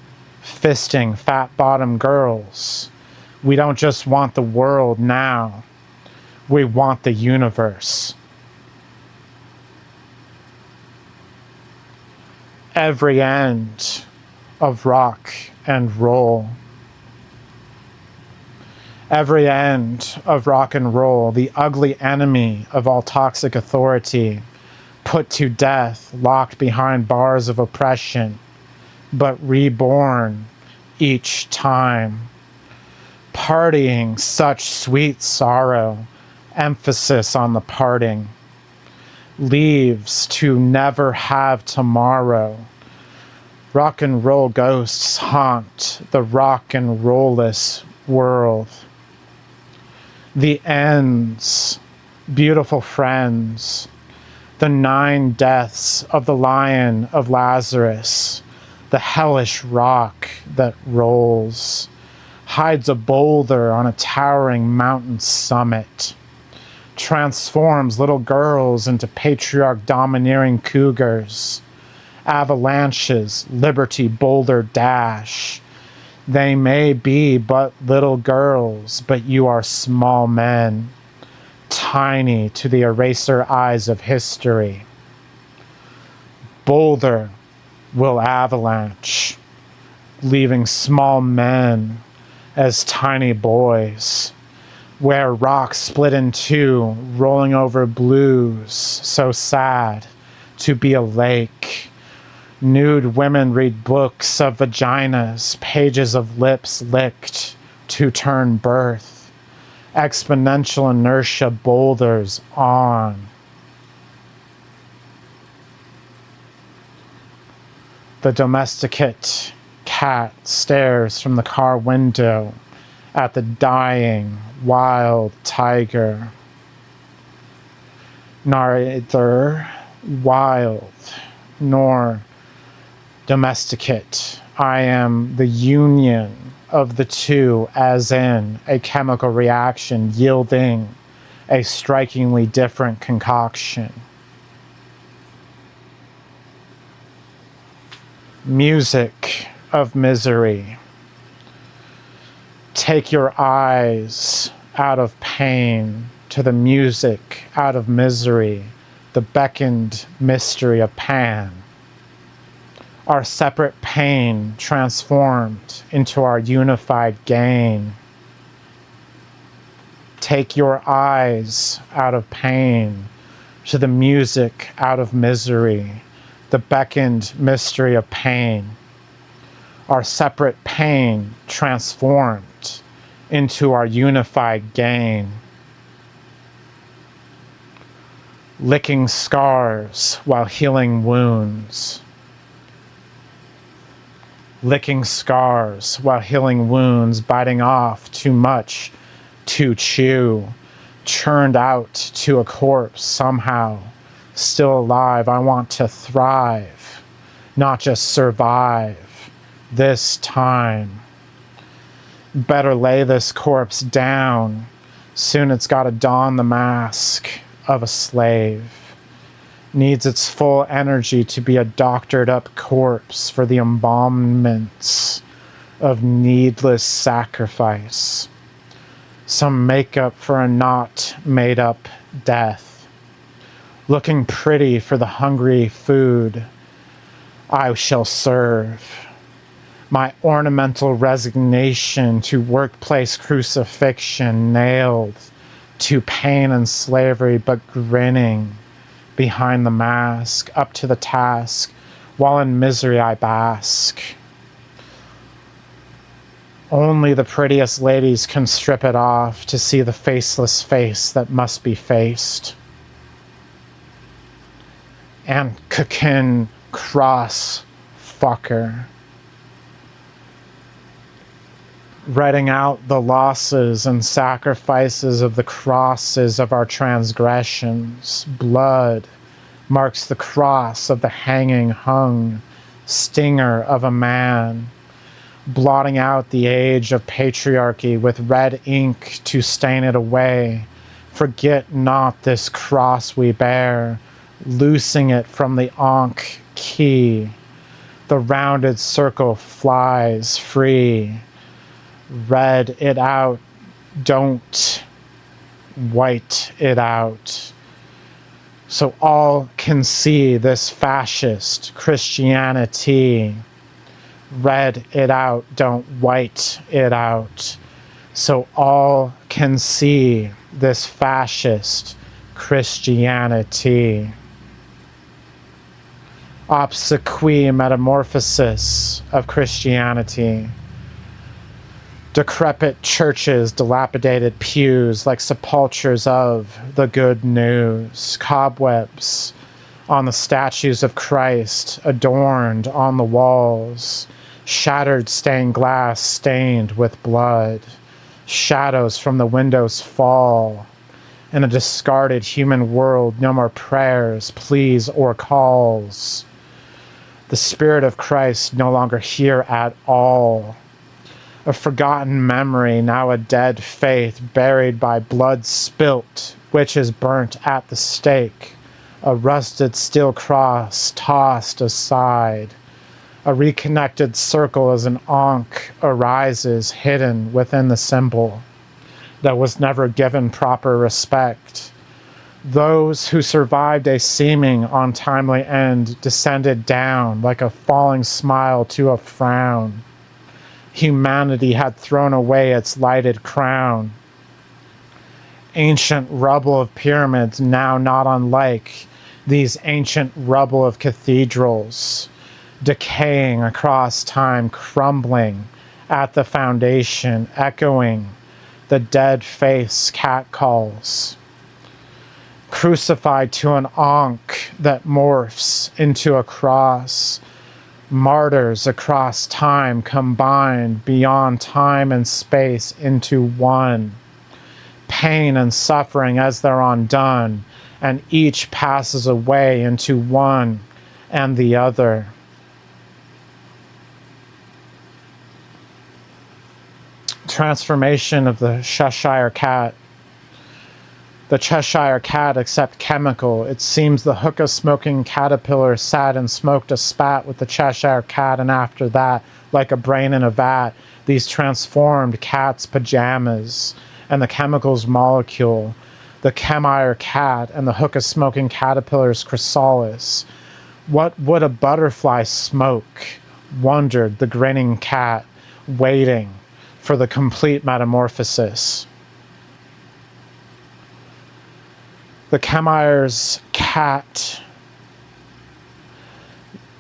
fisting fat bottom girls. We don't just want the world now, we want the universe. Every end of rock and roll. Every end of rock and roll, the ugly enemy of all toxic authority, put to death, locked behind bars of oppression, but reborn each time. Partying such sweet sorrow, emphasis on the parting, leaves to never have tomorrow. Rock and roll ghosts haunt the rock and roll-less world. The ends, beautiful friends, the 9 deaths of the Lion of Lazarus, the hellish rock that rolls, hides a boulder on a towering mountain summit, transforms little girls into patriarch domineering cougars, avalanches, liberty boulder dash. They may be but little girls, but you are small men, tiny to the eraser eyes of history. Boulder will avalanche, leaving small men as tiny boys, where rocks split in two, rolling over blues, so sad to be a lake. Nude women read books of vaginas, pages of lips licked to turn birth. Exponential inertia boulders on. The domesticate cat stares from the car window at the dying wild tiger. Neither wild nor domesticate. I am the union of the two, as in a chemical reaction yielding a strikingly different concoction. Music of misery. Take your eyes out of pain to the music out of misery, the beckoned mystery of Pan. Our separate pain transformed into our unified gain. Take your eyes out of pain to the music out of misery, the beckoned mystery of pain. Our separate pain transformed into our unified gain. Licking scars while healing wounds. Licking scars while healing wounds, biting off too much to chew, churned out to a corpse somehow, still alive. I want to thrive, not just survive this time. Better lay this corpse down, soon it's gotta don the mask of a slave. Needs its full energy to be a doctored up corpse for the embalmments of needless sacrifice. Some makeup for a not made up death. Looking pretty for the hungry food I shall serve. My ornamental resignation to workplace crucifixion, nailed to pain and slavery, but grinning behind the mask, up to the task, while in misery I bask. Only the prettiest ladies can strip it off to see the faceless face that must be faced. And Kakin cross fucker. Writing out the losses and sacrifices of the crosses of our transgressions. Blood marks the cross of the hanging hung stinger of a man, blotting out the age of patriarchy with red ink to stain it away. Forget not this cross we bear, loosing it from the Ankh key. The rounded circle flies free. Red it out, don't white it out. So all can see this fascist Christianity. Red it out, don't white it out. So all can see this fascist Christianity. Obsequi metamorphosis of Christianity. Decrepit churches, dilapidated pews like sepulchres of the good news. Cobwebs on the statues of Christ, adorned on the walls. Shattered stained glass stained with blood. Shadows from the windows fall. In a discarded human world, no more prayers, pleas, or calls. The Spirit of Christ no longer here at all. A forgotten memory, now a dead faith, buried by blood spilt, witches burnt at the stake. A rusted steel cross tossed aside. A reconnected circle as an ankh arises hidden within the symbol that was never given proper respect. Those who survived a seeming untimely end descended down like a falling smile to a frown. Humanity had thrown away its lighted crown. Ancient rubble of pyramids, now not unlike these ancient rubble of cathedrals, decaying across time, crumbling at the foundation, echoing the dead face catcalls. Crucified to an ankh that morphs into a cross. Martyrs across time combined beyond time and space into one. Pain and suffering as they're undone, and each passes away into one and the other. Transformation of the Cheshire Cat. The Cheshire Cat, except chemical. It seems the hookah-smoking caterpillar sat and smoked a spat with the Cheshire Cat, and after that, like a brain in a vat, these transformed cat's pajamas and the chemical's molecule, the Cheshire Cat and the hookah-smoking caterpillar's chrysalis. What would a butterfly smoke? Wondered the grinning cat, waiting for the complete metamorphosis. The Cheshire's cat,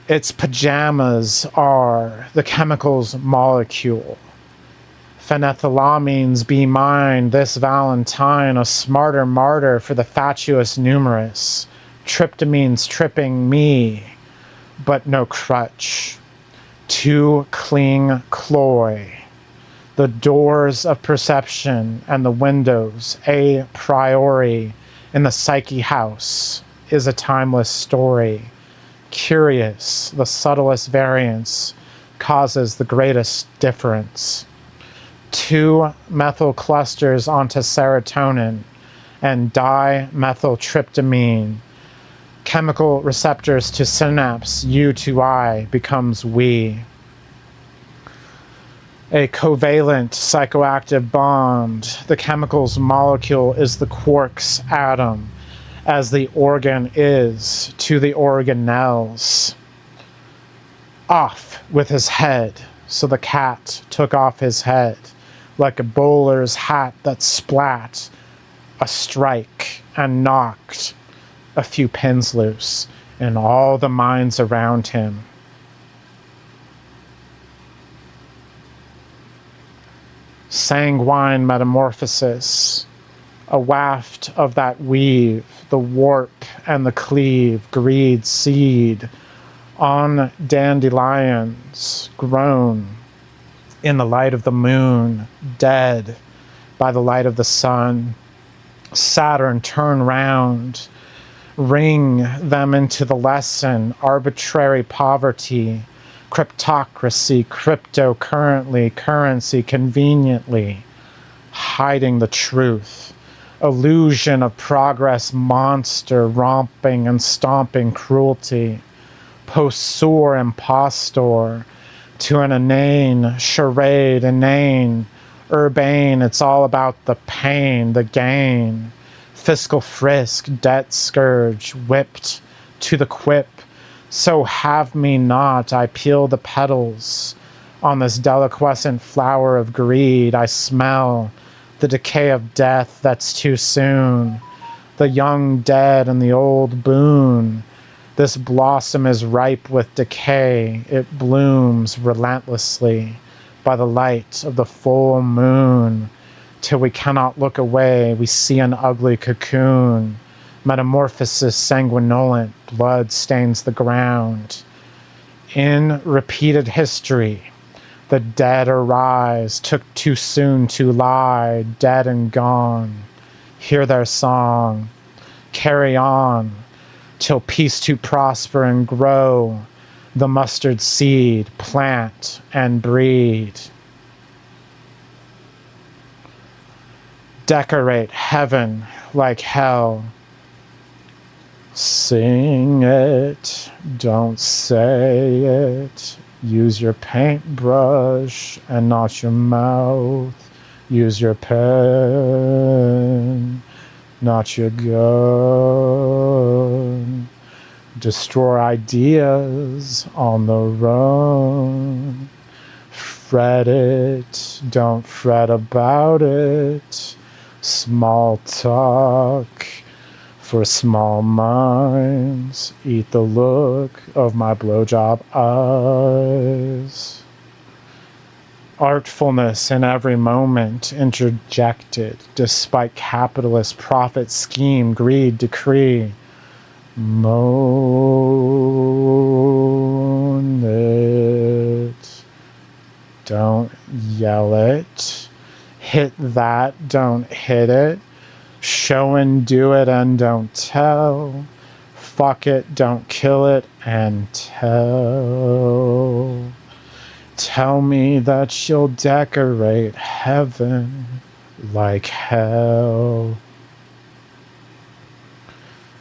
its pajamas are the chemical's molecule. Phenethylamines be mine this Valentine, a smarter martyr for the fatuous numerous. Tryptamines tripping me, but no crutch. To cling cloy. The doors of perception and the windows a priori in the psyche house is a timeless story. Curious, the subtlest variance causes the greatest difference. 2 methyl clusters onto serotonin and dimethyltryptamine. Chemical receptors to synapse, you to I becomes we. A covalent psychoactive bond. The chemical's molecule is the quark's atom, as the organ is to the organelles. Off with his head. So the cat took off his head, like a bowler's hat that splat a strike and knocked a few pins loose in all the minds around him. Sanguine metamorphosis, a waft of that weave, the warp and the cleave, greed seed, on dandelions, grown in the light of the moon, dead by the light of the sun. Saturn, turn round, ring them into the lesson, arbitrary poverty, cryptocracy, cryptocurrently, currency conveniently, hiding the truth, illusion of progress, monster, romping and stomping cruelty, poseur impostor, to an inane charade, inane, urbane, it's all about the pain, the gain, fiscal frisk, debt scourge, whipped to the quip, so have me not, I peel the petals on this deliquescent flower of greed, I smell the decay of death that's too soon, the young dead and the old boon. This blossom is ripe with decay. It blooms relentlessly by the light of the full moon. Till we cannot look away, we see an ugly cocoon. Metamorphosis sanguinolent, blood stains the ground. In repeated history, the dead arise, took too soon to lie, dead and gone. Hear their song, carry on, till peace to prosper and grow, the mustard seed, plant and breed. Decorate heaven like hell. Sing it, don't say it. Use your paintbrush and not your mouth. Use your pen, not your gun. Destroy ideas on the run. Fret it, don't fret about it. Small talk for small minds. Eat the look of my blowjob eyes. Artfulness in every moment interjected, despite capitalist profit scheme, greed, decree. Moan it, don't yell it. Hit that, don't hit it. Show and do it and don't tell. Fuck it, don't kill it and tell. Tell me that you'll decorate heaven like hell.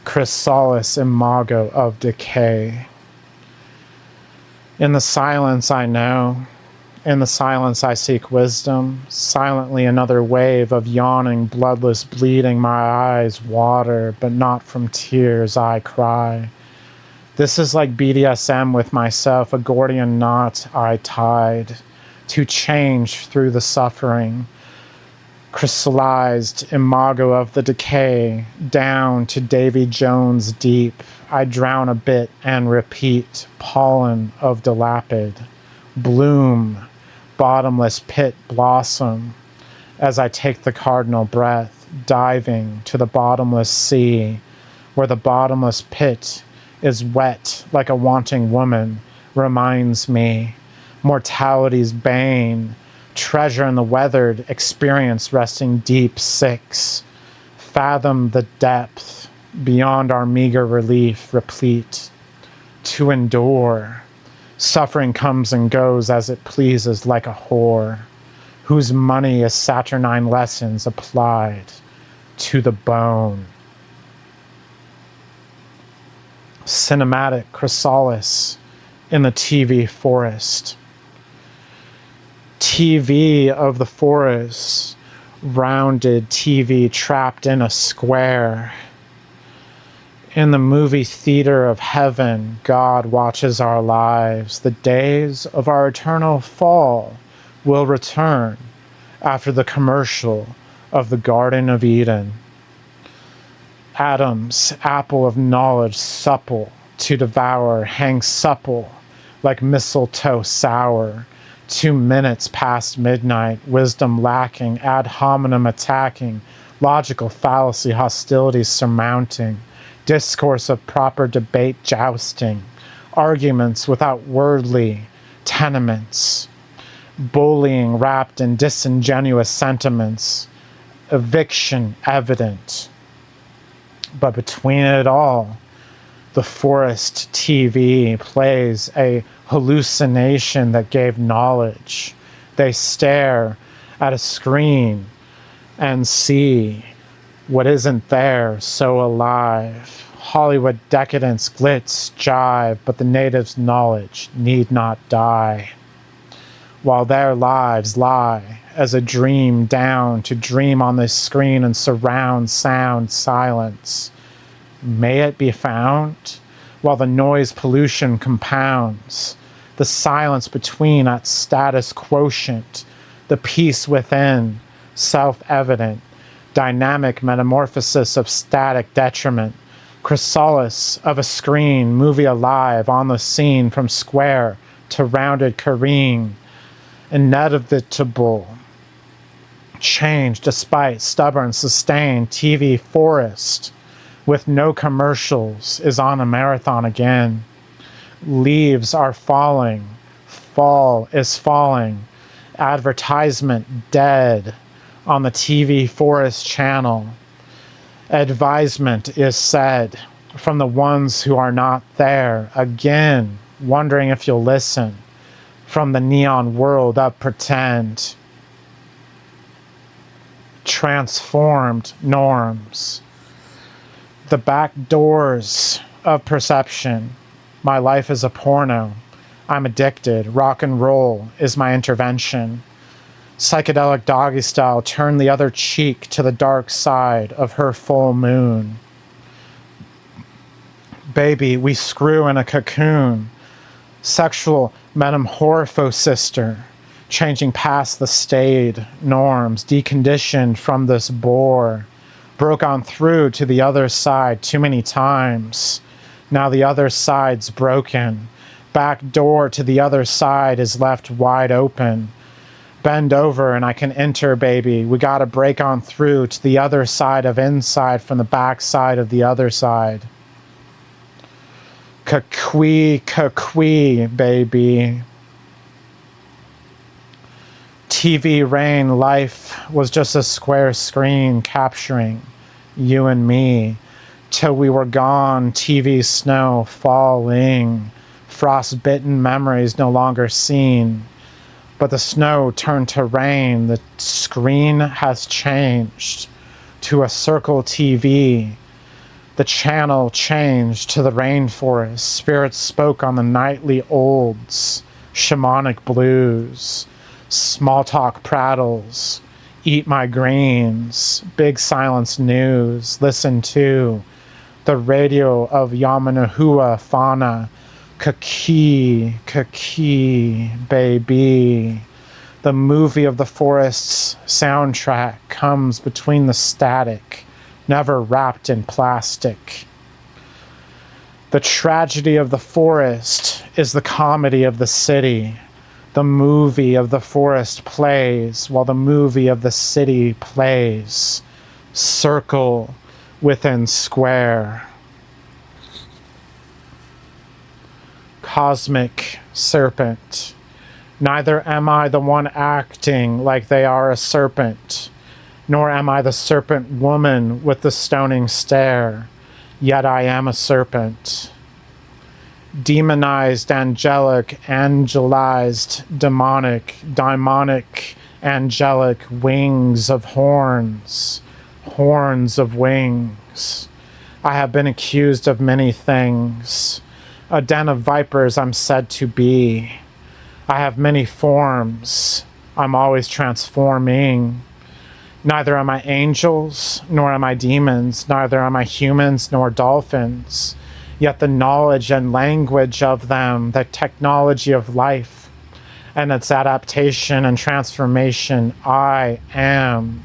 Chrysalis imago of decay. In the silence I know, in the silence I seek wisdom, silently another wave of yawning, bloodless bleeding, my eyes water, but not from tears I cry. This is like BDSM with myself, a Gordian knot I tied, to change through the suffering. Crystallized imago of the decay, down to Davy Jones deep. I drown a bit and repeat, pollen of dilapid, bloom, bottomless pit blossom, as I take the cardinal breath, diving to the bottomless sea, where the bottomless pit is wet like a wanting woman, reminds me, mortality's bane, treasure in the weathered experience resting deep 6, fathom the depth, beyond our meager relief, replete, to endure. Suffering comes and goes as it pleases like a whore, whose money is saturnine lessons applied to the bone. Cinematic chrysalis in the TV forest. TV of the forest, rounded TV trapped in a square. In the movie theater of heaven, God watches our lives. The days of our eternal fall will return after the commercial of the Garden of Eden. Adam's apple of knowledge, supple to devour, hangs supple like mistletoe sour, 2 minutes past midnight, wisdom lacking, ad hominem attacking, logical fallacy, hostilities surmounting, discourse of proper debate jousting, arguments without worldly tenements, bullying wrapped in disingenuous sentiments, eviction evident. But between it all, the forest TV plays a hallucination that gave knowledge. They stare at a screen and see what isn't there so alive. Hollywood decadence, glitz, jive, but the natives' knowledge need not die. While their lives lie as a dream down to dream on this screen and surround sound silence. May it be found while the noise pollution compounds, the silence between at status quotient, the peace within, self-evident, dynamic metamorphosis of static detriment, chrysalis of a screen, movie alive on the scene from square to rounded careen, inevitable change despite stubborn sustained TV forest with no commercials is on a marathon again. Leaves are falling, fall is falling, advertisement dead on the TV forest channel. Advisement is said from the ones who are not there, again wondering if you'll listen from the neon world of pretend. Transformed norms. The back doors of perception. My life is a porno. I'm addicted. Rock and roll is my intervention. Psychedelic doggy style, turn the other cheek to the dark side of her full moon. Baby, we screw in a cocoon. Sexual metamorphosis, changing past the staid norms, deconditioned from this bore. Broke on through to the other side too many times. Now the other side's broken. Back door to the other side is left wide open. Bend over and I can enter, baby. We gotta break on through to the other side of inside from the back side of the other side. Kakui, baby. TV rain, life was just a square screen capturing you and me. Till we were gone, TV snow falling. Frostbitten memories no longer seen. But the snow turned to rain. The screen has changed to a circle TV. The channel changed to the rainforest. Spirits spoke on the nightly olds. Shamanic blues. Small talk prattles. Eat my greens. Big silence news. Listen to the radio of Yamanahua fauna. Kaki, baby. The movie of the forest's soundtrack comes between the static, never wrapped in plastic. The tragedy of the forest is the comedy of the city. The movie of the forest plays while the movie of the city plays. Circle within square. Cosmic serpent. Neither am I the one acting like they are a serpent, nor am I the serpent woman with the stoning stare, yet I am a serpent. Demonized, angelic, angelized, demonic, angelic, wings of horns, horns of wings. I have been accused of many things. A den of vipers I'm said to be. I have many forms. I'm always transforming. Neither am I angels, nor am I demons, neither am I humans, nor dolphins. Yet the knowledge and language of them, the technology of life, and its adaptation and transformation, I am.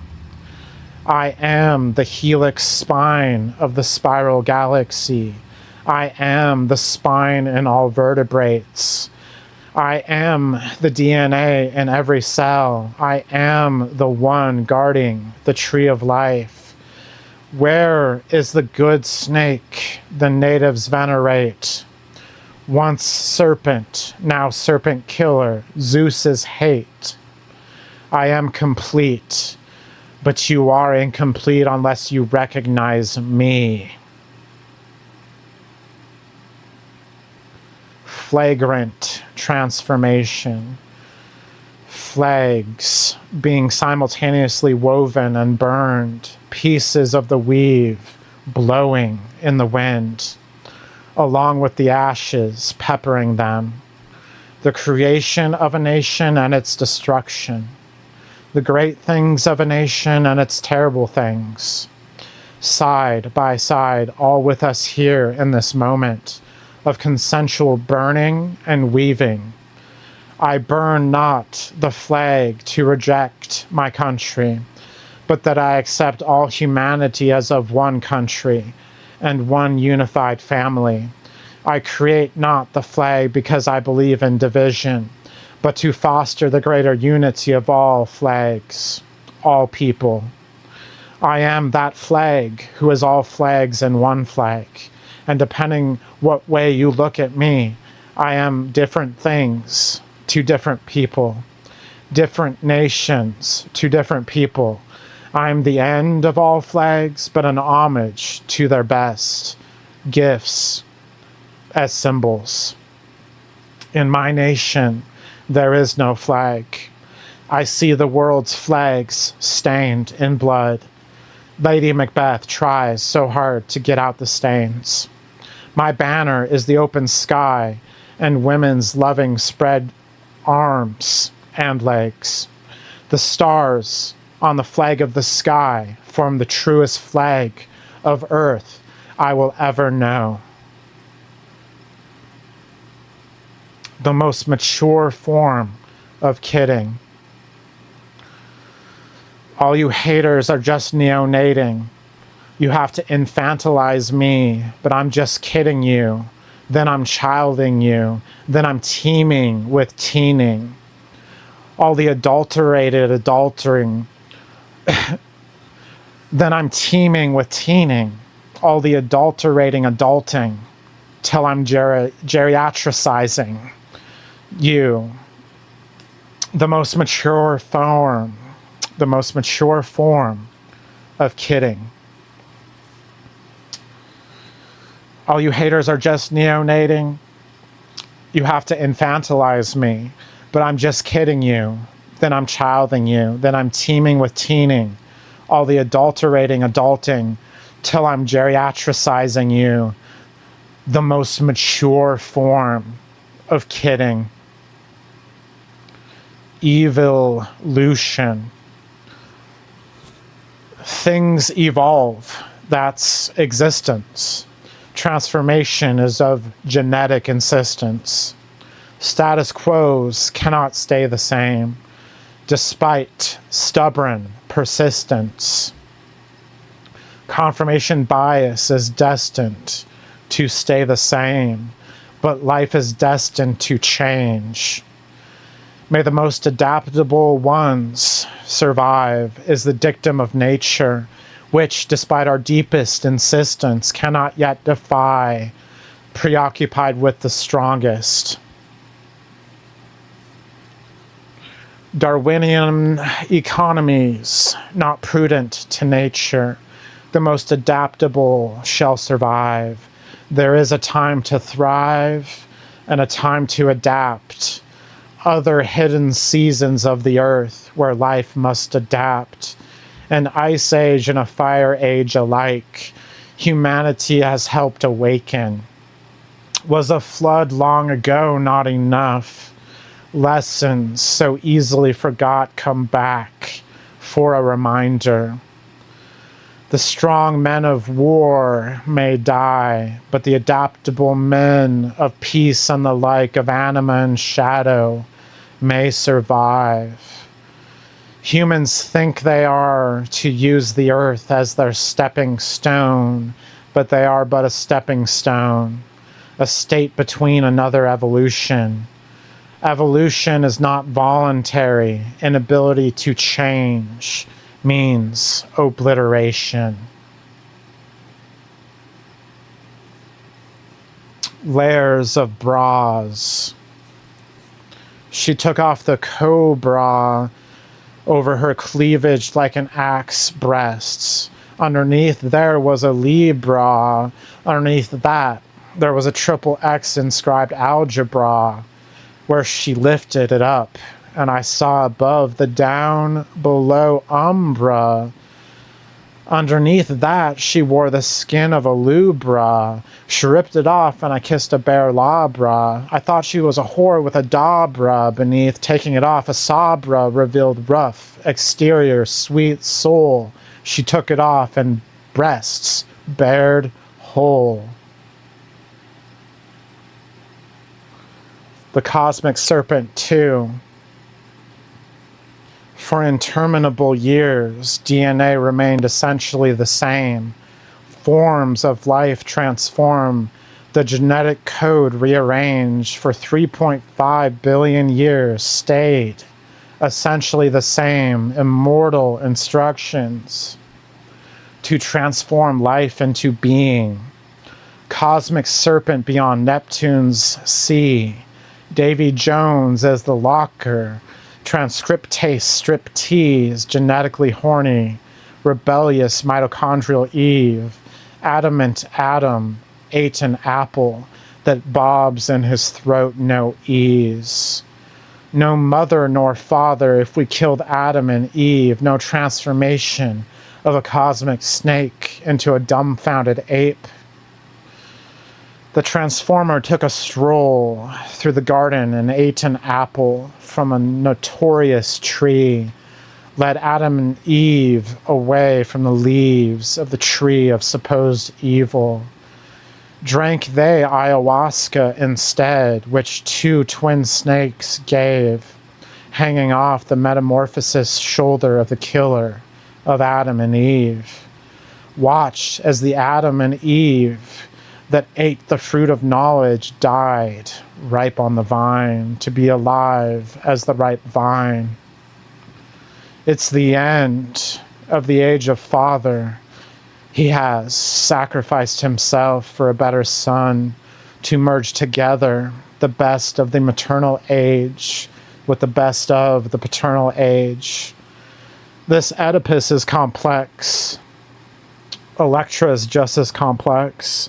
I am the helix spine of the spiral galaxy. I am the spine in all vertebrates. I am the DNA in every cell. I am the one guarding the tree of life. Where is the good snake the natives venerate? Once serpent, now serpent killer, Zeus's hate. I am complete, but you are incomplete unless you recognize me. Flagrant transformation. Flags being simultaneously woven and burned, pieces of the weave blowing in the wind, along with the ashes peppering them. The creation of a nation and its destruction. The great things of a nation and its terrible things. Side by side, all with us here in this moment of consensual burning and weaving. I burn not the flag to reject my country, but that I accept all humanity as of one country and one unified family. I create not the flag because I believe in division, but to foster the greater unity of all flags, all people. I am that flag who is all flags in one flag. And depending what way you look at me, I am different things to different people, different nations to different people. I'm the end of all flags, but an homage to their best gifts as symbols. In my nation, there is no flag. I see the world's flags stained in blood. Lady Macbeth tries so hard to get out the stains. My banner is the open sky and women's loving spread arms and legs. The stars on the flag of the sky form the truest flag of earth I will ever know. The most mature form of kidding. All you haters are just neonating. You have to infantilize me, but I'm just kidding you. Then I'm childing you. Then I'm teaming with teening. All the adulterated adultering. Then I'm teaming with teening. All the adulterating adulting. Till I'm geriatricizing you. The most mature form of kidding. All you haters are just neonating. You have to infantilize me, but I'm just kidding you. Then I'm childing you. Then I'm teaming with teening. All the adulterating adulting till I'm geriatricizing you. The most mature form of kidding. Evolution. Things evolve. That's existence. Transformation is of genetic insistence. Status quos cannot stay the same, despite stubborn persistence. Confirmation bias is destined to stay the same, but life is destined to change. May the most adaptable ones survive is the dictum of nature, which, despite our deepest insistence, cannot yet defy, preoccupied with the strongest. Darwinian economies, not prudent to nature. The most adaptable shall survive. There is a time to thrive and a time to adapt. Other hidden seasons of the earth where life must adapt. An ice age and a fire age alike, humanity has helped awaken. Was a flood long ago not enough? Lessons so easily forgot come back for a reminder. The strong men of war may die, but the adaptable men of peace and the like, of anima and shadow, may survive. Humans think they are to use the earth as their stepping stone, but they are but a stepping stone, a state between another evolution. Evolution is not voluntary. Inability to change means obliteration. Layers of bras. She took off the cobra over her cleavage like an axe breasts. Underneath there was a Libra. Underneath that there was a triple X inscribed algebra, where she lifted it up, and I saw above the down below umbra. Underneath that, she wore the skin of a lubra. She ripped it off, and I kissed a bare labra. I thought she was a whore with a dabra beneath. Taking it off, a sabra revealed rough exterior, sweet soul. She took it off, and breasts bared whole. The cosmic serpent, too. For interminable years, DNA remained essentially the same. Forms of life transform. The genetic code rearranged for 3.5 billion years stayed essentially the same. Immortal instructions to transform life into being. Cosmic serpent beyond Neptune's sea. Davy Jones as the locker. Transcriptase striptease, genetically horny, rebellious mitochondrial Eve, adamant Adam, ate an apple that bobs in his throat no ease. No mother nor father if we killed Adam and Eve, no transformation of a cosmic snake into a dumbfounded ape. The transformer took a stroll through the garden and ate an apple from a notorious tree, led Adam and Eve away from the leaves of the tree of supposed evil. Drank they ayahuasca instead, which two twin snakes gave, hanging off the metamorphosis shoulder of the killer of Adam and Eve. Watched as the Adam and Eve that ate the fruit of knowledge died, ripe on the vine, to be alive as the ripe vine. It's the end of the age of father. He has sacrificed himself for a better son to merge together the best of the maternal age with the best of the paternal age. This Oedipus is complex. Electra is just as complex.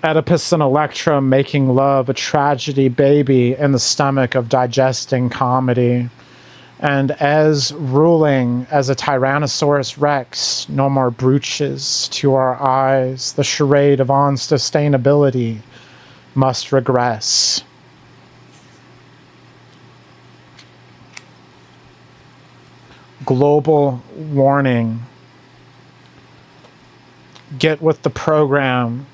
Oedipus and Electra making love, a tragedy baby in the stomach of digesting comedy. And as ruling as a Tyrannosaurus Rex, no more brooches to our eyes. The charade of unsustainability must regress. Global warning. Get with the program.